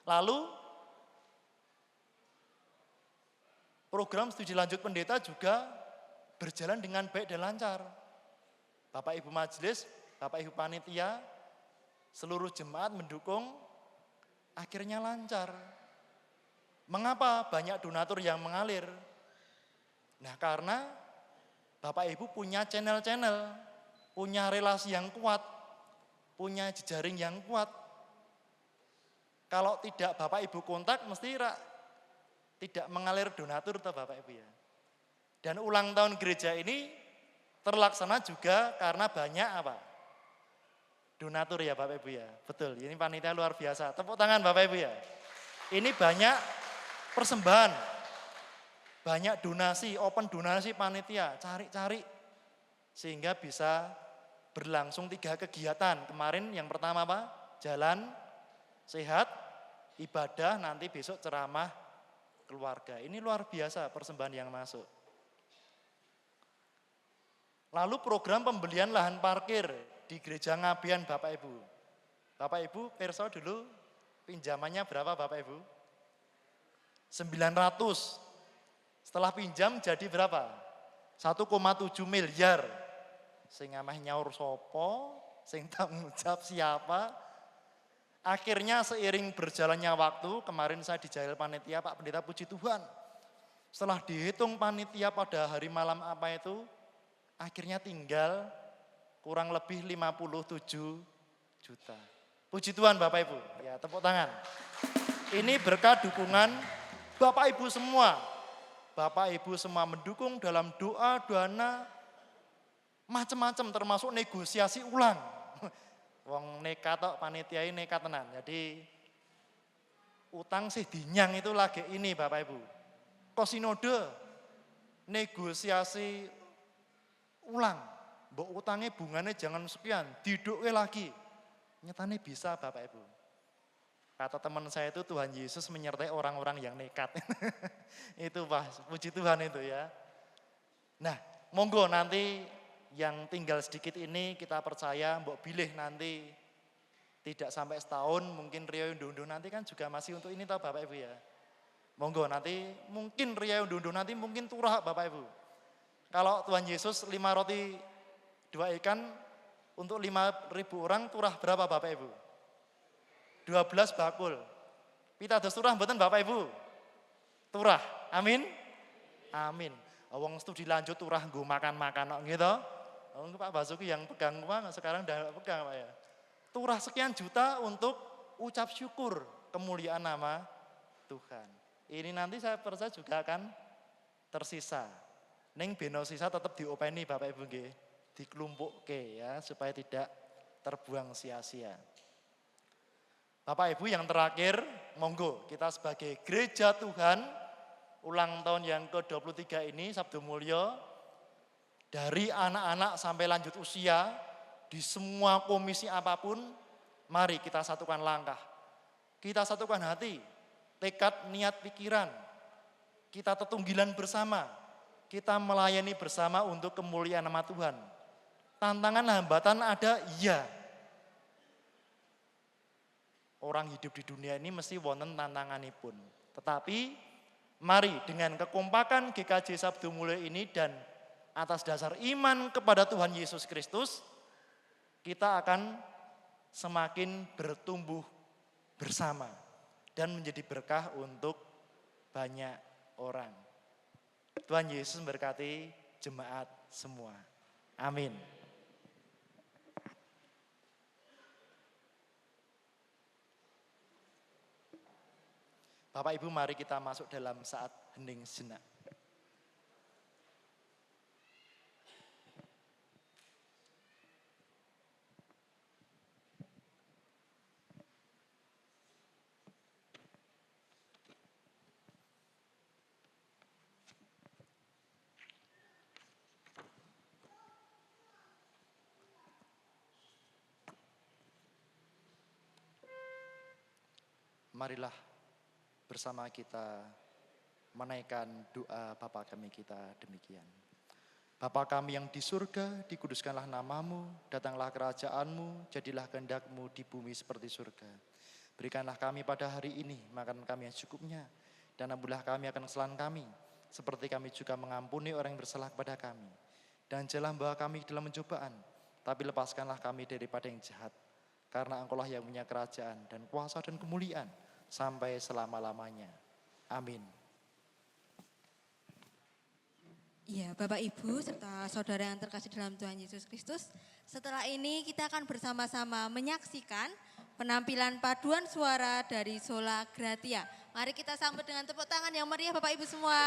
Lalu program studi lanjut pendeta juga berjalan dengan baik dan lancar. Bapak Ibu majelis, Bapak Ibu panitia, seluruh jemaat mendukung, akhirnya lancar. Mengapa banyak donatur yang mengalir? Nah karena Bapak Ibu punya channel-channel, punya relasi yang kuat, punya jejaring yang kuat. Kalau tidak Bapak Ibu kontak, mesti tidak mengalir donatur atau Bapak Ibu ya. Dan ulang tahun gereja ini terlaksana juga karena banyak apa? Donatur ya Bapak Ibu ya. Betul, ini panitia luar biasa. Tepuk tangan Bapak Ibu ya. Ini banyak persembahan, banyak donasi, open donasi panitia, cari-cari. Sehingga bisa berlangsung 3 kegiatan. Kemarin yang pertama apa? Jalan, sehat, ibadah, nanti besok ceramah keluarga. Ini luar biasa persembahan yang masuk. Lalu program pembelian lahan parkir di gereja Ngabean Bapak Ibu. Bapak Ibu, perso dulu pinjamannya berapa Bapak Ibu? 900. Setelah pinjam jadi berapa? 1,7 miliar. Sing ameh nyaur sopo, sing tanggung jawab siapa? Akhirnya seiring berjalannya waktu, kemarin saya dijail panitia, Pak Pendeta, puji Tuhan. Setelah dihitung panitia pada hari malam apa itu, akhirnya tinggal kurang lebih 57 juta. Puji Tuhan Bapak Ibu, ya tepuk tangan. Ini berkat dukungan Bapak Ibu semua. Bapak Ibu semua mendukung dalam doa, dana, macam-macam termasuk negosiasi ulang. Wong nekat tok panitia ini nekat tenan. Jadi utang sih dinyang itu lagi ini Bapak Ibu. Kosinode negosiasi ulang. Mbok utangnya bunganya jangan sekian, diduke lagi. Nyatanya bisa Bapak Ibu. Kata teman saya itu Tuhan Yesus menyertai orang-orang yang nekat. Itu Pak, puji Tuhan itu ya. Nah, monggo nanti yang tinggal sedikit ini kita percaya mbok bilih nanti tidak sampai setahun, mungkin Rio Unduh nanti kan juga masih untuk ini tahu Bapak Ibu ya. Monggo nanti mungkin Rio Unduh nanti mungkin turah Bapak Ibu. Kalau Tuhan Yesus 5 roti 2 ikan untuk 5.000 orang turah berapa Bapak Ibu? 12 bakul. Pitados turah mboten Bapak Ibu? Turah. Amin. Amin. Wong studi lanjut turah nggo makan-makan kok gitu. Pak Basuki yang pegang uang sekarang udah pegang Pak ya. Turah sekian juta untuk ucap syukur kemuliaan nama Tuhan. Ini nanti saya percaya juga akan tersisa. Ning beno sisa tetap diopeni Bapak Ibu nggih. Dikelumpukke ya supaya tidak terbuang sia-sia. Bapak Ibu yang terakhir, monggo kita sebagai gereja Tuhan ulang tahun yang ke-23 ini Sabtu Mulya dari anak-anak sampai lanjut usia di semua komisi apapun, mari kita satukan langkah. Kita satukan hati, tekad, niat, pikiran. Kita tetunggilan bersama. Kita melayani bersama untuk kemuliaan nama Tuhan. Tantangan hambatan ada, iya. Orang hidup di dunia ini mesti wonten tantanganipun. Tetapi mari dengan kekompakan GKJ Sabtu Mulya ini dan atas dasar iman kepada Tuhan Yesus Kristus, kita akan semakin bertumbuh bersama dan menjadi berkah untuk banyak orang. Tuhan Yesus memberkati jemaat semua. Amin. Bapak Ibu mari kita masuk dalam saat hening sejenak. Marilah bersama kita menaikkan doa Bapa kami kita demikian. Bapa kami yang di surga, dikuduskanlah namamu, datanglah kerajaanmu, jadilah kehendakmu di bumi seperti surga. Berikanlah kami pada hari ini makanan kami yang secukupnya, dan ampunilah kami akan kesalahan kami, seperti kami juga mengampuni orang yang bersalah kepada kami. Dan janganlah membawa kami dalam pencobaan, tapi lepaskanlah kami daripada yang jahat. Karena Engkaulah yang punya kerajaan dan kuasa dan kemuliaan sampai selama-lamanya. Amin. Ya, Bapak Ibu serta saudara yang terkasih dalam Tuhan Yesus Kristus, setelah ini kita akan bersama-sama menyaksikan penampilan paduan suara dari Sola Gratia. Mari kita sambut dengan tepuk tangan yang meriah Bapak Ibu semua.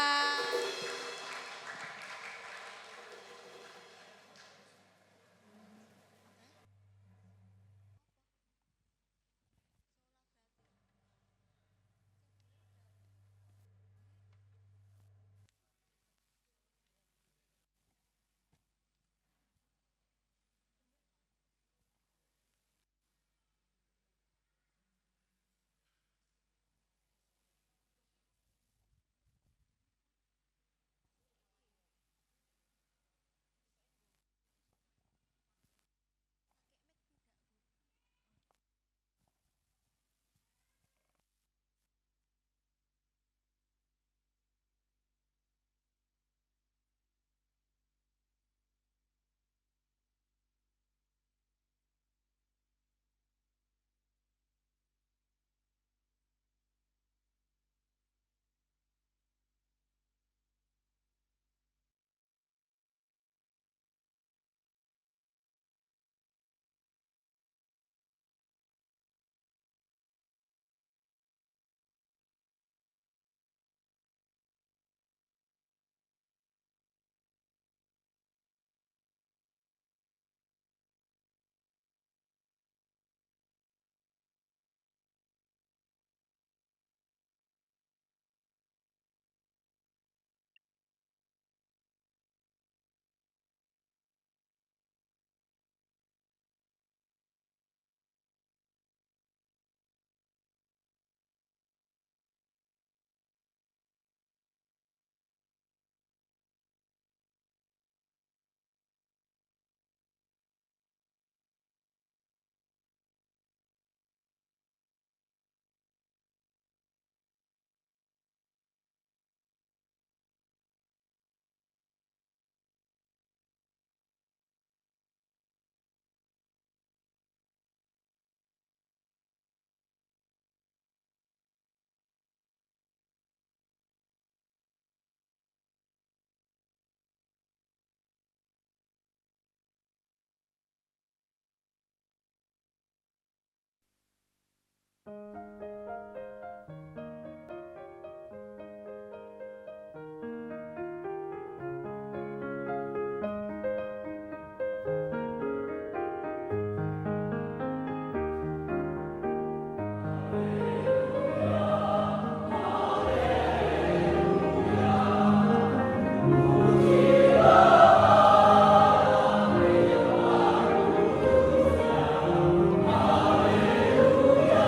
Haleluya,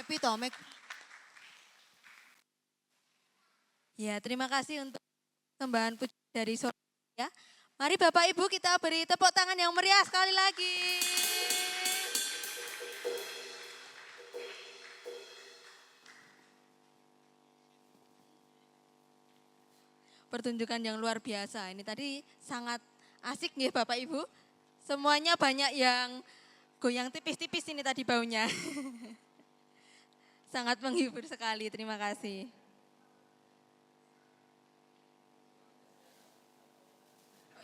happy toh, Mek. Ya, terima kasih untuk tambahan puji dari saudara ya. Mari Bapak Ibu kita beri tepuk tangan yang meriah sekali lagi. Pertunjukan yang luar biasa. Ini tadi sangat asik nih Bapak Ibu. Semuanya banyak yang goyang tipis-tipis ini tadi baunya. Sangat menghibur sekali, terima kasih.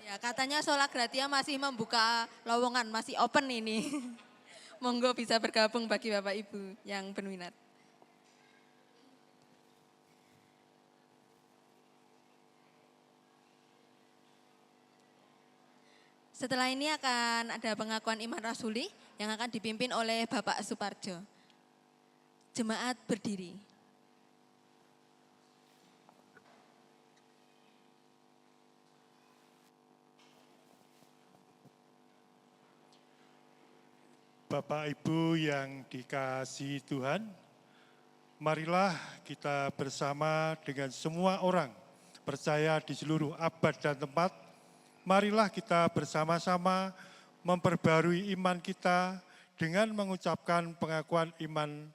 Ya, katanya Sola Gratia masih membuka lowongan, masih open ini. Monggo bisa bergabung bagi Bapak Ibu yang berminat. Setelah ini akan ada pengakuan iman rasuli yang akan dipimpin oleh Bapak Suparjo. Jemaat berdiri. Bapak Ibu yang dikasihi Tuhan, marilah kita bersama dengan semua orang percaya di seluruh abad dan tempat. Marilah kita bersama-sama memperbarui iman kita dengan mengucapkan pengakuan iman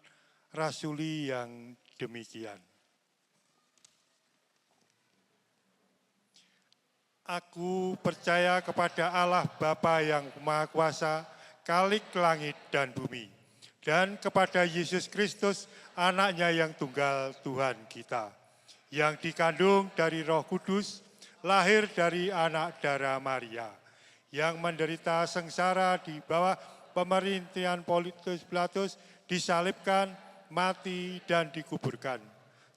rasuli yang demikian. Aku percaya kepada Allah Bapa yang Maha Kuasa, Khalik langit dan bumi, dan kepada Yesus Kristus, anaknya yang tunggal Tuhan kita, yang dikandung dari Roh Kudus, lahir dari anak darah Maria, yang menderita sengsara di bawah pemerintahan Pontius Pilatus, disalibkan, mati, dan dikuburkan,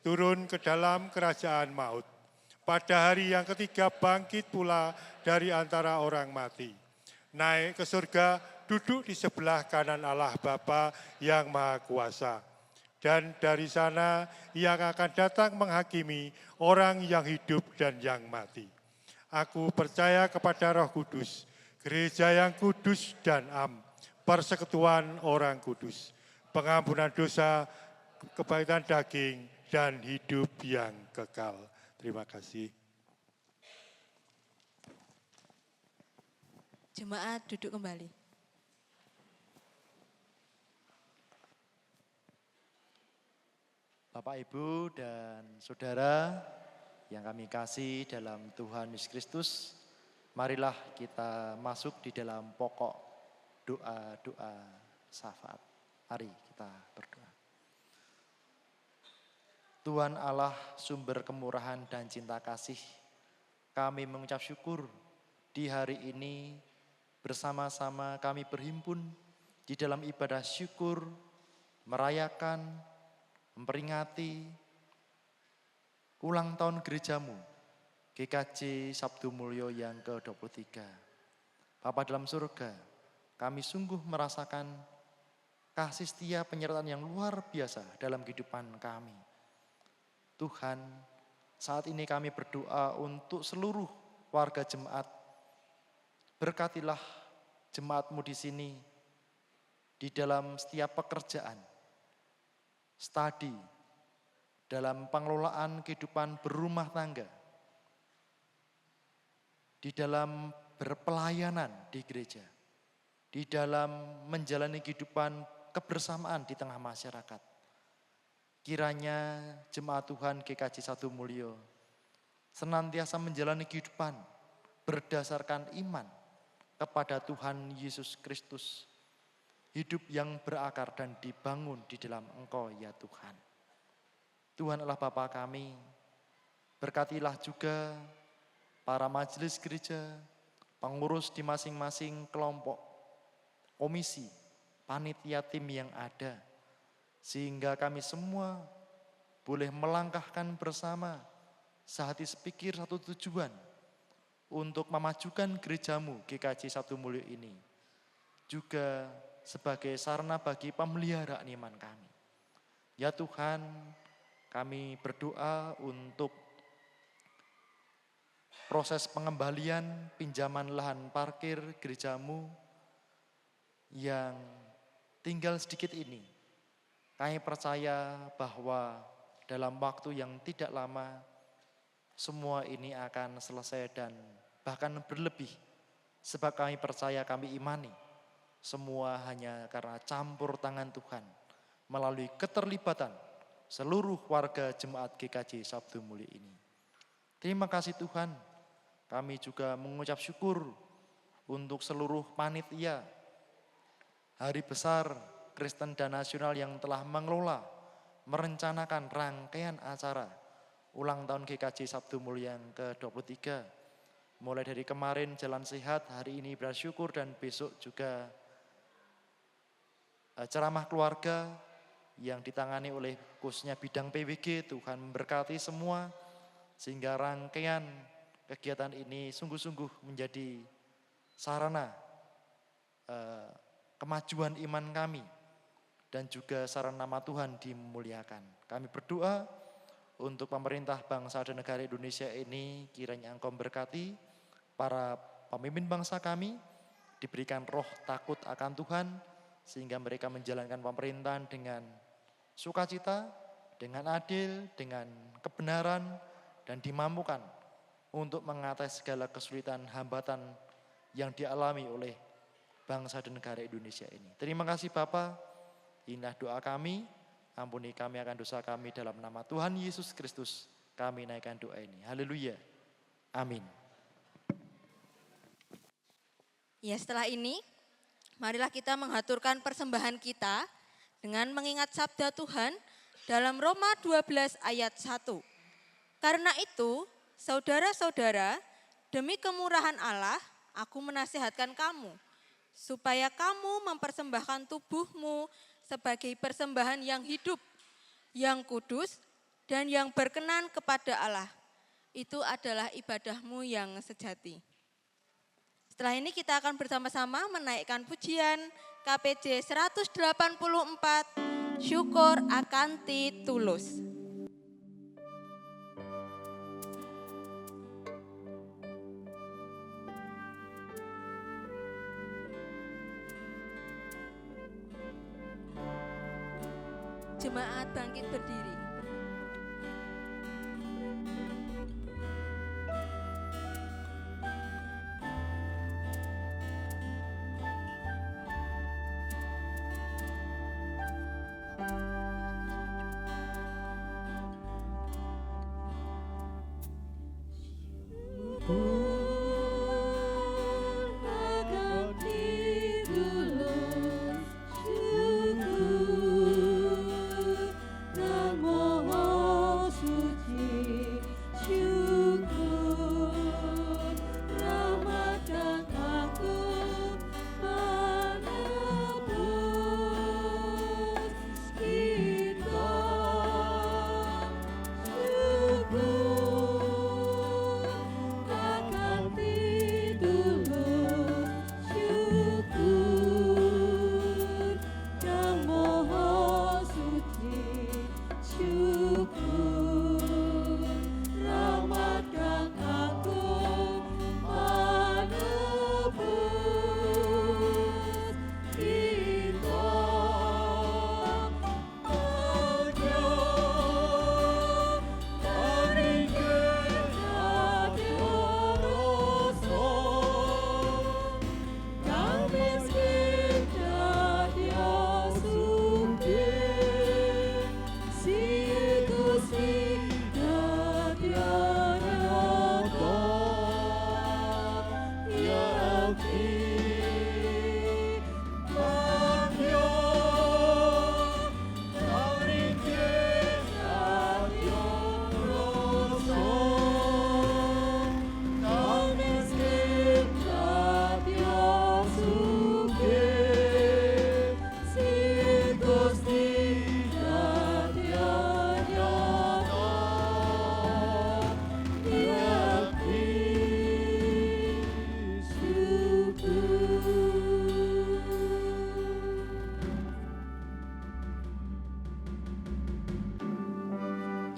turun ke dalam kerajaan maut. Pada hari yang ketiga bangkit pula dari antara orang mati, naik ke surga, duduk di sebelah kanan Allah Bapa yang Maha Kuasa. Dan dari sana ia akan datang menghakimi orang yang hidup dan yang mati. Aku percaya kepada Roh Kudus, gereja yang kudus dan am, persekutuan orang kudus, pengampunan dosa, kebaikan daging, dan hidup yang kekal. Terima kasih. Jemaat duduk kembali. Bapak, Ibu, dan Saudara yang kami kasih dalam Tuhan Yesus Kristus, marilah kita masuk di dalam pokok doa-doa syafaat. Mari kita berdoa. Tuhan Allah, sumber kemurahan dan cinta kasih, kami mengucap syukur di hari ini bersama-sama kami berhimpun di dalam ibadah syukur, merayakan, memperingati ulang tahun gerejamu, GKJ Sabdo Mulyo yang ke-23. Bapa dalam surga, kami sungguh merasakan kasih setia penyertaan yang luar biasa dalam kehidupan kami. Tuhan, saat ini kami berdoa untuk seluruh warga jemaat. Berkatilah jemaatmu di sini, di dalam setiap pekerjaan, studi, dalam pengelolaan kehidupan berumah tangga, di dalam berpelayanan di gereja, di dalam menjalani kehidupan kebersamaan di tengah masyarakat. Kiranya jemaat Tuhan GKJ Sabdo Mulyo senantiasa menjalani kehidupan berdasarkan iman kepada Tuhan Yesus Kristus. Hidup yang berakar dan dibangun di dalam Engkau ya Tuhan. Tuhan Allah Bapa kami, berkatilah juga para majelis gereja, pengurus di masing-masing kelompok, komisi, panitia tim yang ada, sehingga kami semua boleh melangkahkan bersama sehati sepikir satu tujuan untuk memajukan gerejamu GKJ Sabdo Mulyo ini, juga sebagai sarana bagi pemeliharaan iman kami. Ya Tuhan, kami berdoa untuk proses pengembalian pinjaman lahan parkir gerejamu yang tinggal sedikit ini. Kami percaya bahwa dalam waktu yang tidak lama, semua ini akan selesai dan bahkan berlebih. Sebab kami percaya, kami imani, semua hanya karena campur tangan Tuhan melalui keterlibatan seluruh warga jemaat GKJ Sabdo Mulia ini. Terima kasih Tuhan, kami juga mengucap syukur untuk seluruh panitia Hari Besar Kristen dan Nasional yang telah mengelola, merencanakan rangkaian acara ulang tahun GKJ Sabdo Mulia yang ke-23. Mulai dari kemarin Jalan Sehat, hari ini Bersyukur, dan besok juga ceramah keluarga yang ditangani oleh khususnya bidang PWG. Tuhan memberkati semua sehingga rangkaian kegiatan ini sungguh-sungguh menjadi sarana kemajuan iman kami dan juga sarana nama Tuhan dimuliakan. Kami berdoa untuk pemerintah bangsa dan negara Indonesia ini, kiranya Engkau memberkati para pemimpin bangsa kami, diberikan roh takut akan Tuhan, sehingga mereka menjalankan pemerintahan dengan sukacita, dengan adil, dengan kebenaran, dan dimampukan untuk mengatasi segala kesulitan hambatan yang dialami oleh bangsa dan negara Indonesia ini. Terima kasih Bapa, inilah doa kami, ampuni kami akan dosa kami dalam nama Tuhan Yesus Kristus. Kami naikkan doa ini. Haleluya. Amin. Ya, setelah ini marilah kita menghaturkan persembahan kita dengan mengingat sabda Tuhan dalam Roma 12 ayat 1. Karena itu, saudara-saudara, demi kemurahan Allah, aku menasihatkan kamu, supaya kamu mempersembahkan tubuhmu sebagai persembahan yang hidup, yang kudus, dan yang berkenan kepada Allah. Itu adalah ibadahmu yang sejati. Setelah ini kita akan bersama-sama menaikkan pujian KPJ 184, Syukur Akanti Tulus. Jemaat bangkit berdiri.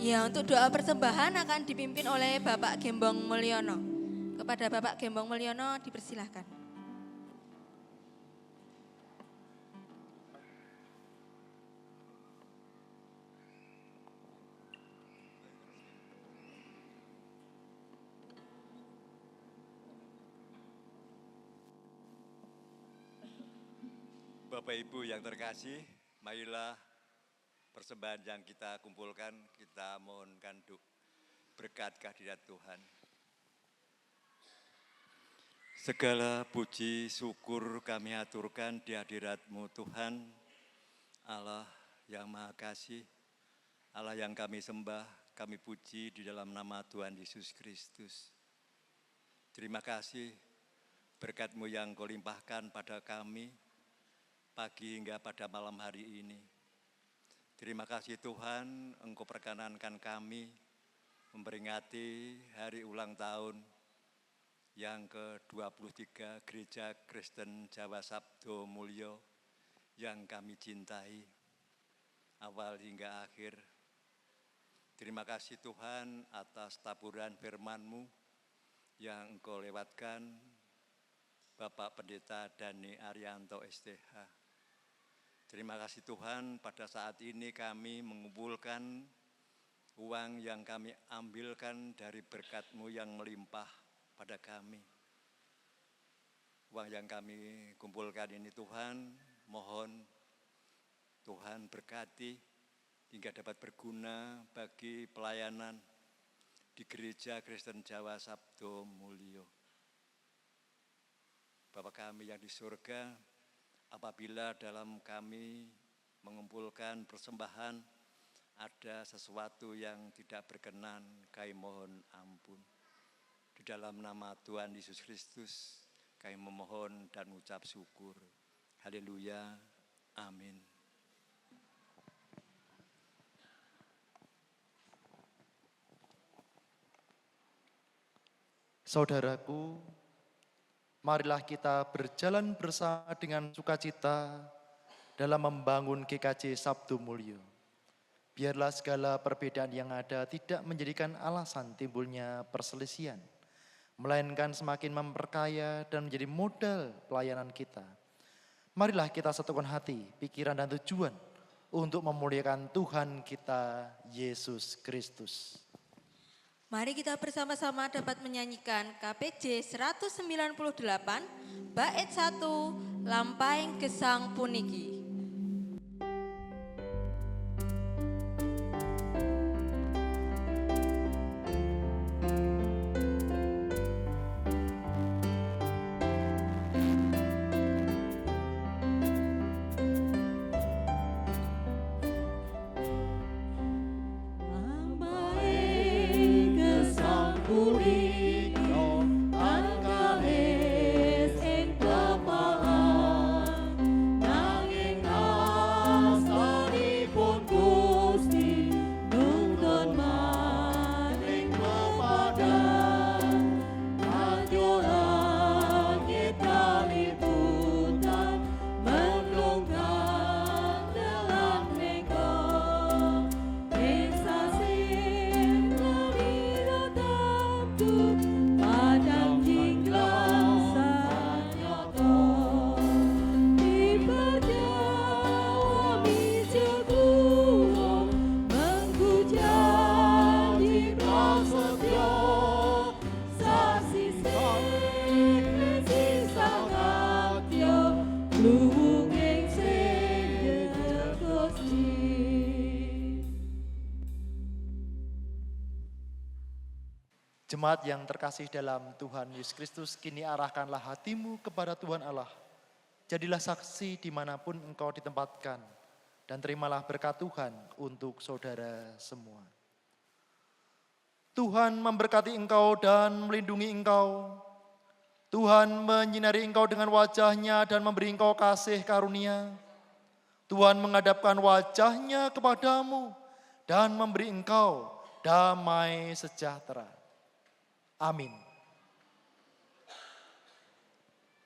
Ya, untuk doa persembahan akan dipimpin oleh Bapak Gembong Mulyono. Kepada Bapak Gembong Mulyono dipersilahkan. Bapak Ibu yang terkasih, marilah persembahan yang kita kumpulkan, kita mohonkan berkat kehadirat Tuhan. Segala puji syukur kami aturkan di hadirat-Mu Tuhan, Allah yang Maha Kasih, Allah yang kami sembah, kami puji di dalam nama Tuhan Yesus Kristus. Terima kasih berkat-Mu yang Kau limpahkan pada kami, pagi hingga pada malam hari ini. Terima kasih Tuhan, Engkau perkenankan kami memperingati hari ulang tahun yang ke-23 Gereja Kristen Jawa Sabdo Mulyo yang kami cintai, awal hingga akhir. Terima kasih Tuhan atas taburan firman-Mu yang Engkau lewatkan, Bapak Pendeta Dani Arianto STH. Terima kasih Tuhan, pada saat ini kami mengumpulkan uang yang kami ambilkan dari berkat-Mu yang melimpah pada kami. Uang yang kami kumpulkan ini Tuhan, mohon Tuhan berkati hingga dapat berguna bagi pelayanan di Gereja Kristen Jawa Sabdo Mulyo. Bapa kami yang di surga, apabila dalam kami mengumpulkan persembahan ada sesuatu yang tidak berkenan, kami mohon ampun. Di dalam nama Tuhan Yesus Kristus, kami memohon dan ucap syukur. Haleluya, amin. Saudaraku, marilah kita berjalan bersama dengan sukacita dalam membangun GKJ Sabdo Mulyo. Biarlah segala perbedaan yang ada tidak menjadikan alasan timbulnya perselisihan, melainkan semakin memperkaya dan menjadi modal pelayanan kita. Marilah kita satukan hati, pikiran dan tujuan untuk memuliakan Tuhan kita, Yesus Kristus. Mari kita bersama-sama dapat menyanyikan KPJ 198, bait 1, Lampaing Gesang Puniki. Jemaat yang terkasih dalam Tuhan Yesus Kristus, kini arahkanlah hatimu kepada Tuhan Allah. Jadilah saksi dimanapun engkau ditempatkan, dan terimalah berkat Tuhan untuk saudara semua. Tuhan memberkati engkau dan melindungi engkau. Tuhan menyinari engkau dengan wajah-Nya dan memberi engkau kasih karunia. Tuhan menghadapkan wajah-Nya kepadamu dan memberi engkau damai sejahtera. Amin.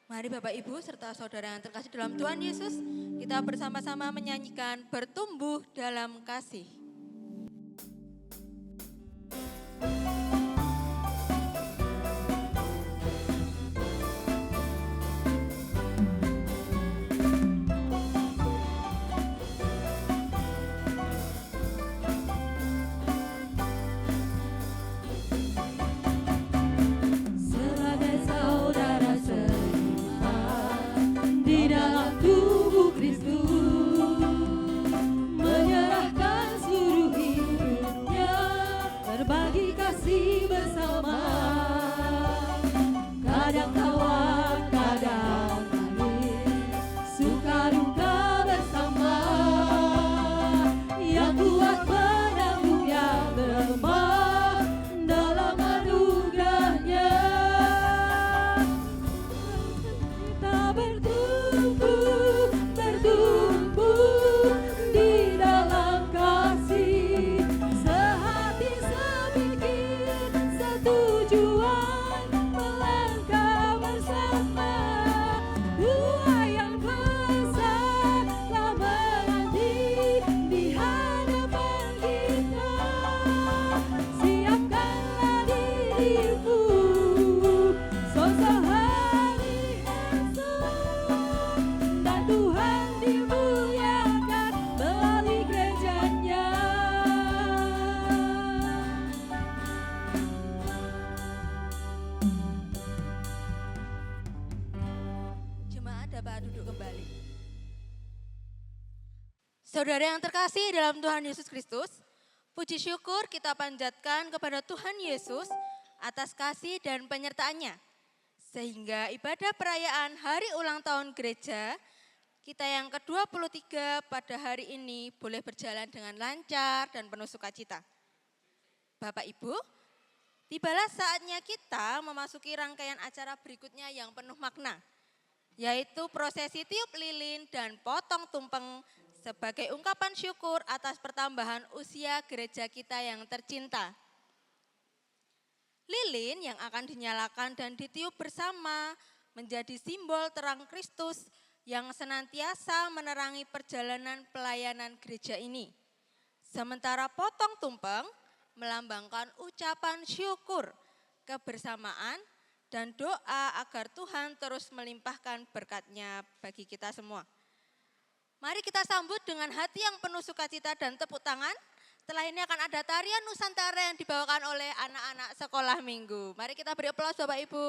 Mari Bapak Ibu serta saudara yang terkasih dalam Tuhan Yesus, kita bersama-sama menyanyikan Bertumbuh dalam Kasih. Sebagai saudara seiman di dalam tubuh Kristus. Saudara yang terkasih dalam Tuhan Yesus Kristus, puji syukur kita panjatkan kepada Tuhan Yesus atas kasih dan penyertaannya. Sehingga ibadah perayaan hari ulang tahun gereja kita yang ke-23 pada hari ini boleh berjalan dengan lancar dan penuh sukacita. Bapak Ibu, tibalah saatnya kita memasuki rangkaian acara berikutnya yang penuh makna, yaitu prosesi tiup lilin dan potong tumpeng sebagai ungkapan syukur atas pertambahan usia gereja kita yang tercinta. Lilin yang akan dinyalakan dan ditiup bersama menjadi simbol terang Kristus yang senantiasa menerangi perjalanan pelayanan gereja ini. Sementara potong tumpeng melambangkan ucapan syukur, kebersamaan, dan doa agar Tuhan terus melimpahkan berkat-Nya bagi kita semua. Mari kita sambut dengan hati yang penuh sukacita dan tepuk tangan. Setelah ini akan ada tarian Nusantara yang dibawakan oleh anak-anak sekolah minggu. Mari kita beri aplaus Bapak Ibu.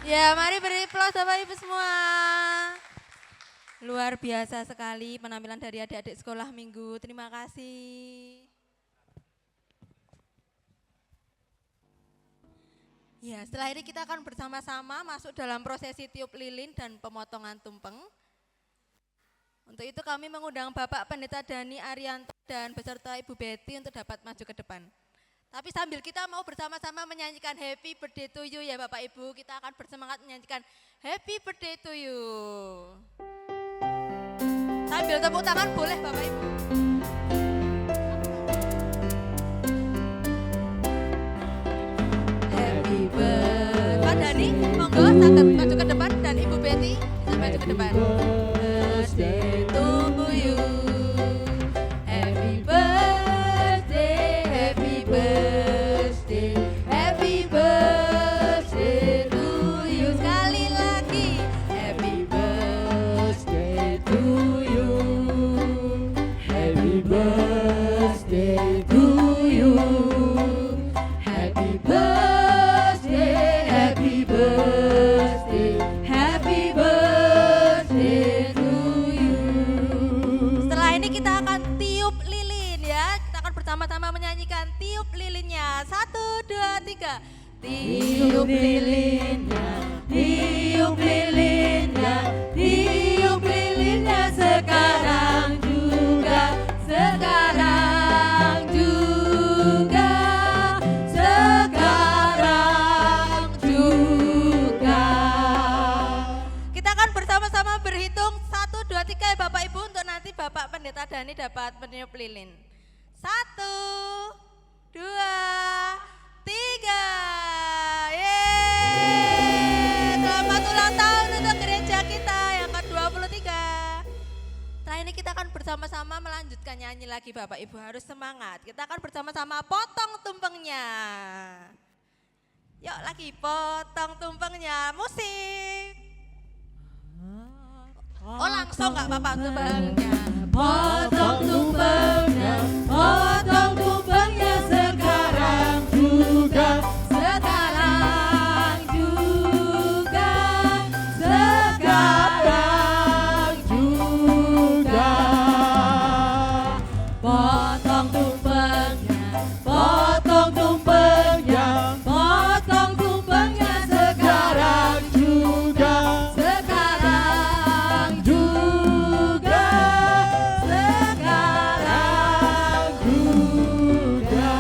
Ya, mari beri aplaus Bapak Ibu semua. Luar biasa sekali penampilan dari adik-adik sekolah minggu. Terima kasih. Ya, setelah ini kita akan bersama-sama masuk dalam prosesi tiup lilin dan pemotongan tumpeng. Untuk itu kami mengundang Bapak Pendeta Dani Arianto dan beserta Ibu Betty untuk dapat maju ke depan. Tapi sambil kita mau bersama-sama menyanyikan Happy Birthday to you ya Bapak Ibu, kita akan bersemangat menyanyikan Happy Birthday to you. Sambil tepuk tangan boleh Bapak Ibu. Happy birthday. Pak Dani, monggo sangat maju ke depan dan Ibu Betty bisa maju ke depan. Birthday to you. Happy birthday, happy birthday, happy birthday to you. Sekali lagi, happy birthday to you, happy birthday to you, happy birthday, happy birthday, happy birthday to you. Setelah ini kita akan tiup lilin ya. Kita akan bersama-sama menyanyikan tiup lilinnya. 1, 2, 3. Tiup lilinnya, tiup lilinnya, tiup lilinnya sekarang juga, sekarang juga, sekarang juga. Kita akan bersama-sama berhitung 1, 2, 3 ya Bapak Ibu untuk nanti Bapak Pendeta Dani dapat meniup lilin. 1, 2, 3. Yeay! Selamat ulang tahun untuk gereja kita yang ke-23. Setelah ini kita akan bersama-sama melanjutkan nyanyi lagi Bapak Ibu, harus semangat. Kita akan bersama-sama potong tumpengnya. Yuk lagi potong tumpengnya, musik. Oh langsung gak apa-apa tumpengnya. Potong tumpengnya, potong tumpengnya sekarang juga, sekarang juga, sekarang juga. Potong tumpengnya, potong tumpengnya, potong tumpengnya sekarang juga, sekarang juga, sekarang juga.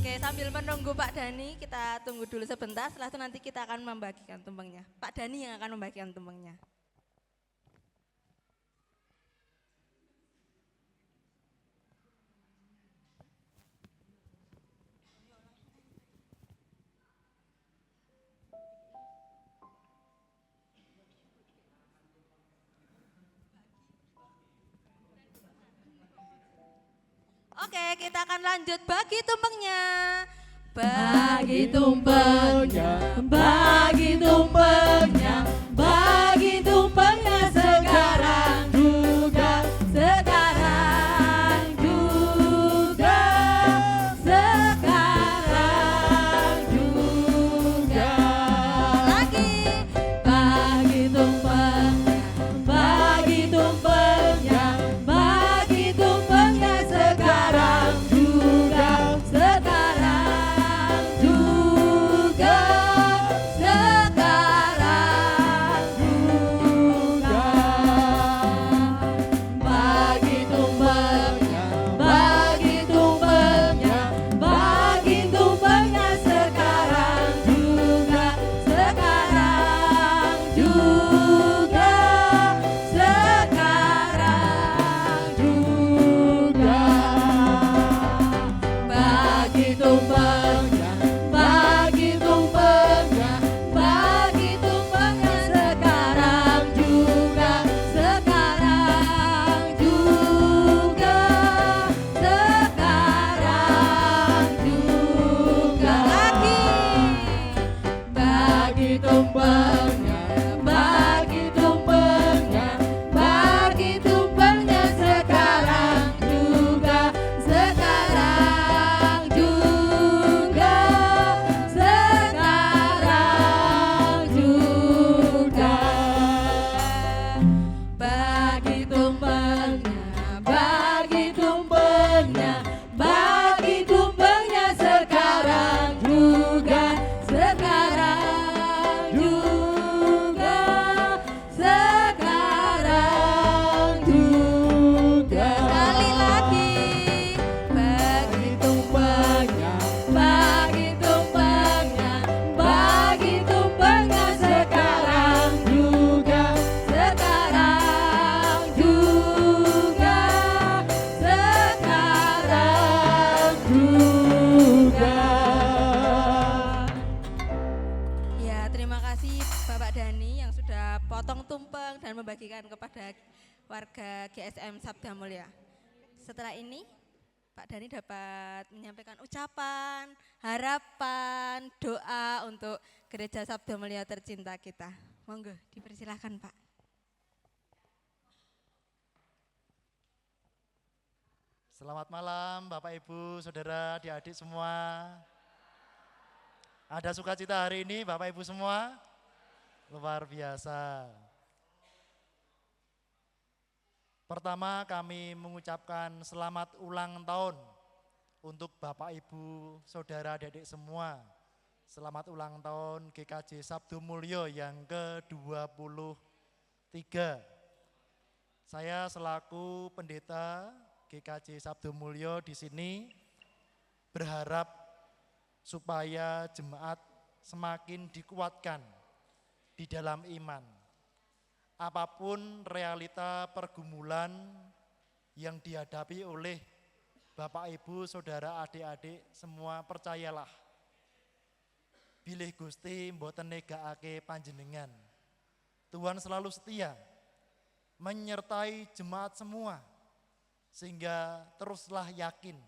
Oke, sambil menunggu Pak Dani, kita tunggu dulu sebentar. Setelah itu nanti kita akan membagikan tumpengnya. Pak Dani yang akan membagikan tumpengnya. Oke, kita akan lanjut bagi tumpengnya. Bagi tumpengnya, bagi tumpengnya, bagi tumpengnya sekarang juga, sekarang juga, sekarang juga. Lagi, bagi tumpengnya, bagi tumpengnya, bagi tumpengnya sekarang juga, sekarang juga, sekarang juga. keluarga GSM Sabda Mulia. Setelah ini Pak Dhani dapat menyampaikan ucapan, harapan, doa untuk Gereja Sabda Mulia tercinta kita. Monggo dipersilahkan Pak. Selamat malam Bapak Ibu, Saudara, adik-adik semua. Ada sukacita hari ini Bapak Ibu semua? Luar biasa. Pertama kami mengucapkan selamat ulang tahun untuk Bapak Ibu, Saudara, adik-adik semua. Selamat ulang tahun GKJ Sabdo Mulyo yang ke-23. Saya selaku pendeta GKJ Sabdo Mulyo di sini berharap supaya jemaat semakin dikuatkan di dalam iman. Apapun realita pergumulan yang dihadapi oleh Bapak Ibu, Saudara, adik-adik semua, percayalah bilih Gusti mboten negakake panjenengan. Tuhan selalu setia menyertai jemaat semua, sehingga teruslah yakin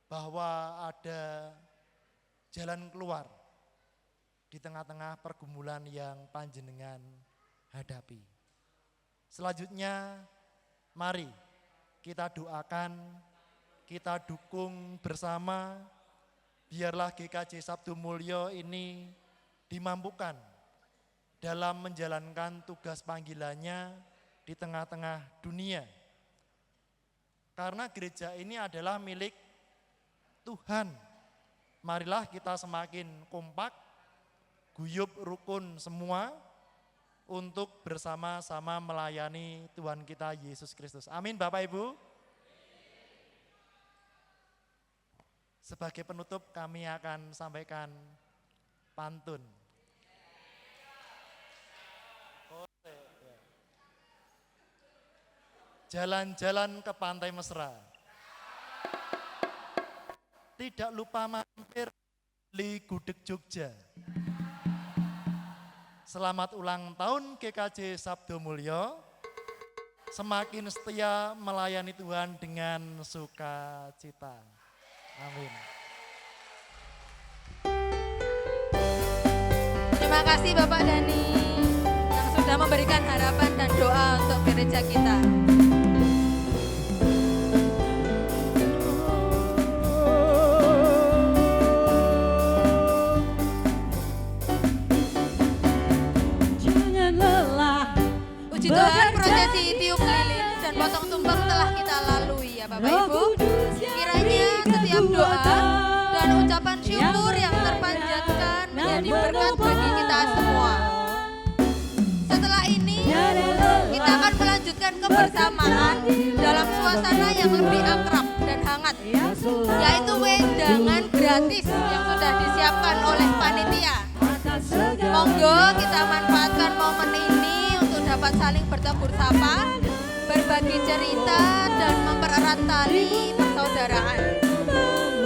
bahwa ada jalan keluar di tengah-tengah pergumulan yang panjenengan hadapi. Selanjutnya, mari kita doakan, kita dukung bersama, biarlah GKJ Sabdo Mulyo ini dimampukan dalam menjalankan tugas panggilannya di tengah-tengah dunia. Karena gereja ini adalah milik Tuhan. Marilah kita semakin kompak, guyub rukun semua untuk bersama-sama melayani Tuhan kita Yesus Kristus. Amin Bapak Ibu. Sebagai penutup kami akan sampaikan pantun. Jalan-jalan ke pantai mesra, tidak lupa mampir di Gudeg Jogja. Selamat ulang tahun GKJ Sabdo Mulyo, semakin setia melayani Tuhan dengan sukacita. Amin. Terima kasih Bapak Dhani yang sudah memberikan harapan dan doa untuk gereja kita. Puji Tuhan, prosesi tiup lilin dan potong tumpeng telah kita lalui ya Bapak Ibu. Kiranya setiap doa dan ucapan syukur yang terpanjatkan menjadi berkat bagi kita semua. Setelah ini kita akan melanjutkan kebersamaan dalam suasana yang lebih akrab dan hangat, yaitu wedangan gratis yang sudah disiapkan oleh panitia. Monggo kita manfaatkan momen ini dapat saling bertegur sapa, berbagi cerita, dan mempererat tali persaudaraan.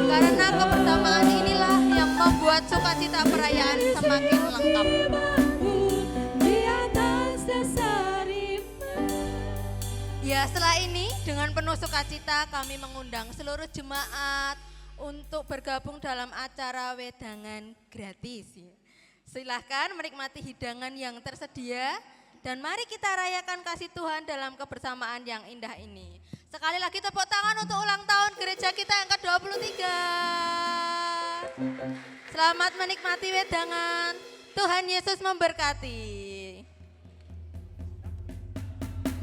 Karena kebersamaan inilah yang membuat sukacita perayaan semakin lengkap. Ya, setelah ini dengan penuh sukacita kami mengundang seluruh jemaat untuk bergabung dalam acara wedangan gratis. Silahkan menikmati hidangan yang tersedia. Dan mari kita rayakan kasih Tuhan dalam kebersamaan yang indah ini. Sekali lagi tepuk tangan untuk ulang tahun gereja kita yang ke-23. Selamat menikmati wedangan. Tuhan Yesus memberkati.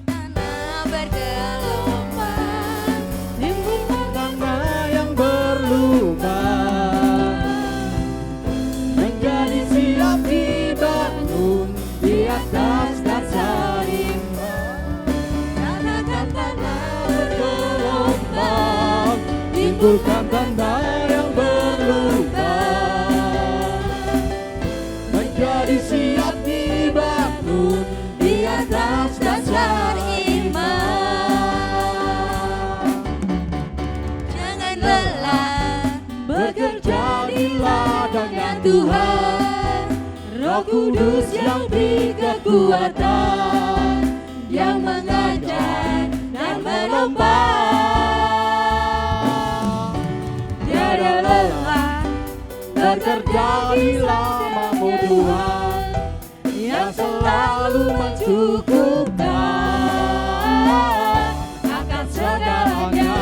Tanah bergelombang, timbulkan tanda yang berlubang, menjadi siap dibangun di atas dasar iman. Katakan tanah bergelombang, timbulkan tanda yang berlubang, menjadi siap dibangun di atas dasar iman. jangan lelah Bekerja di ladangnya Tuhan, Roh Kudus yang beri kekuatan yang mengajar dan menolong. Tiada lelah bekerja di lamamu Tuhan, yang selalu mencukupkan akan segalanya.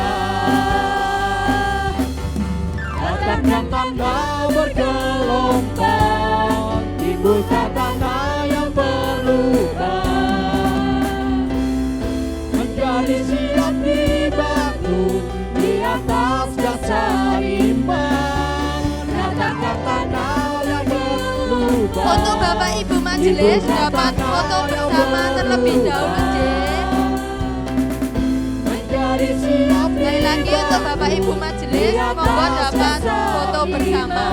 Katakan tanda bergelombang, timbulkan tanda yang berlubang, menjadi siap dibangun di atas dasar iman. Katakan tanda yang berlubang. Untuk Bapak Ibu Majelis dapat foto bersama terlebih dahulu, J. Menjadi siap Sekali lagi untuk Bapak Ibu Majelis, monggo dapat foto bersama.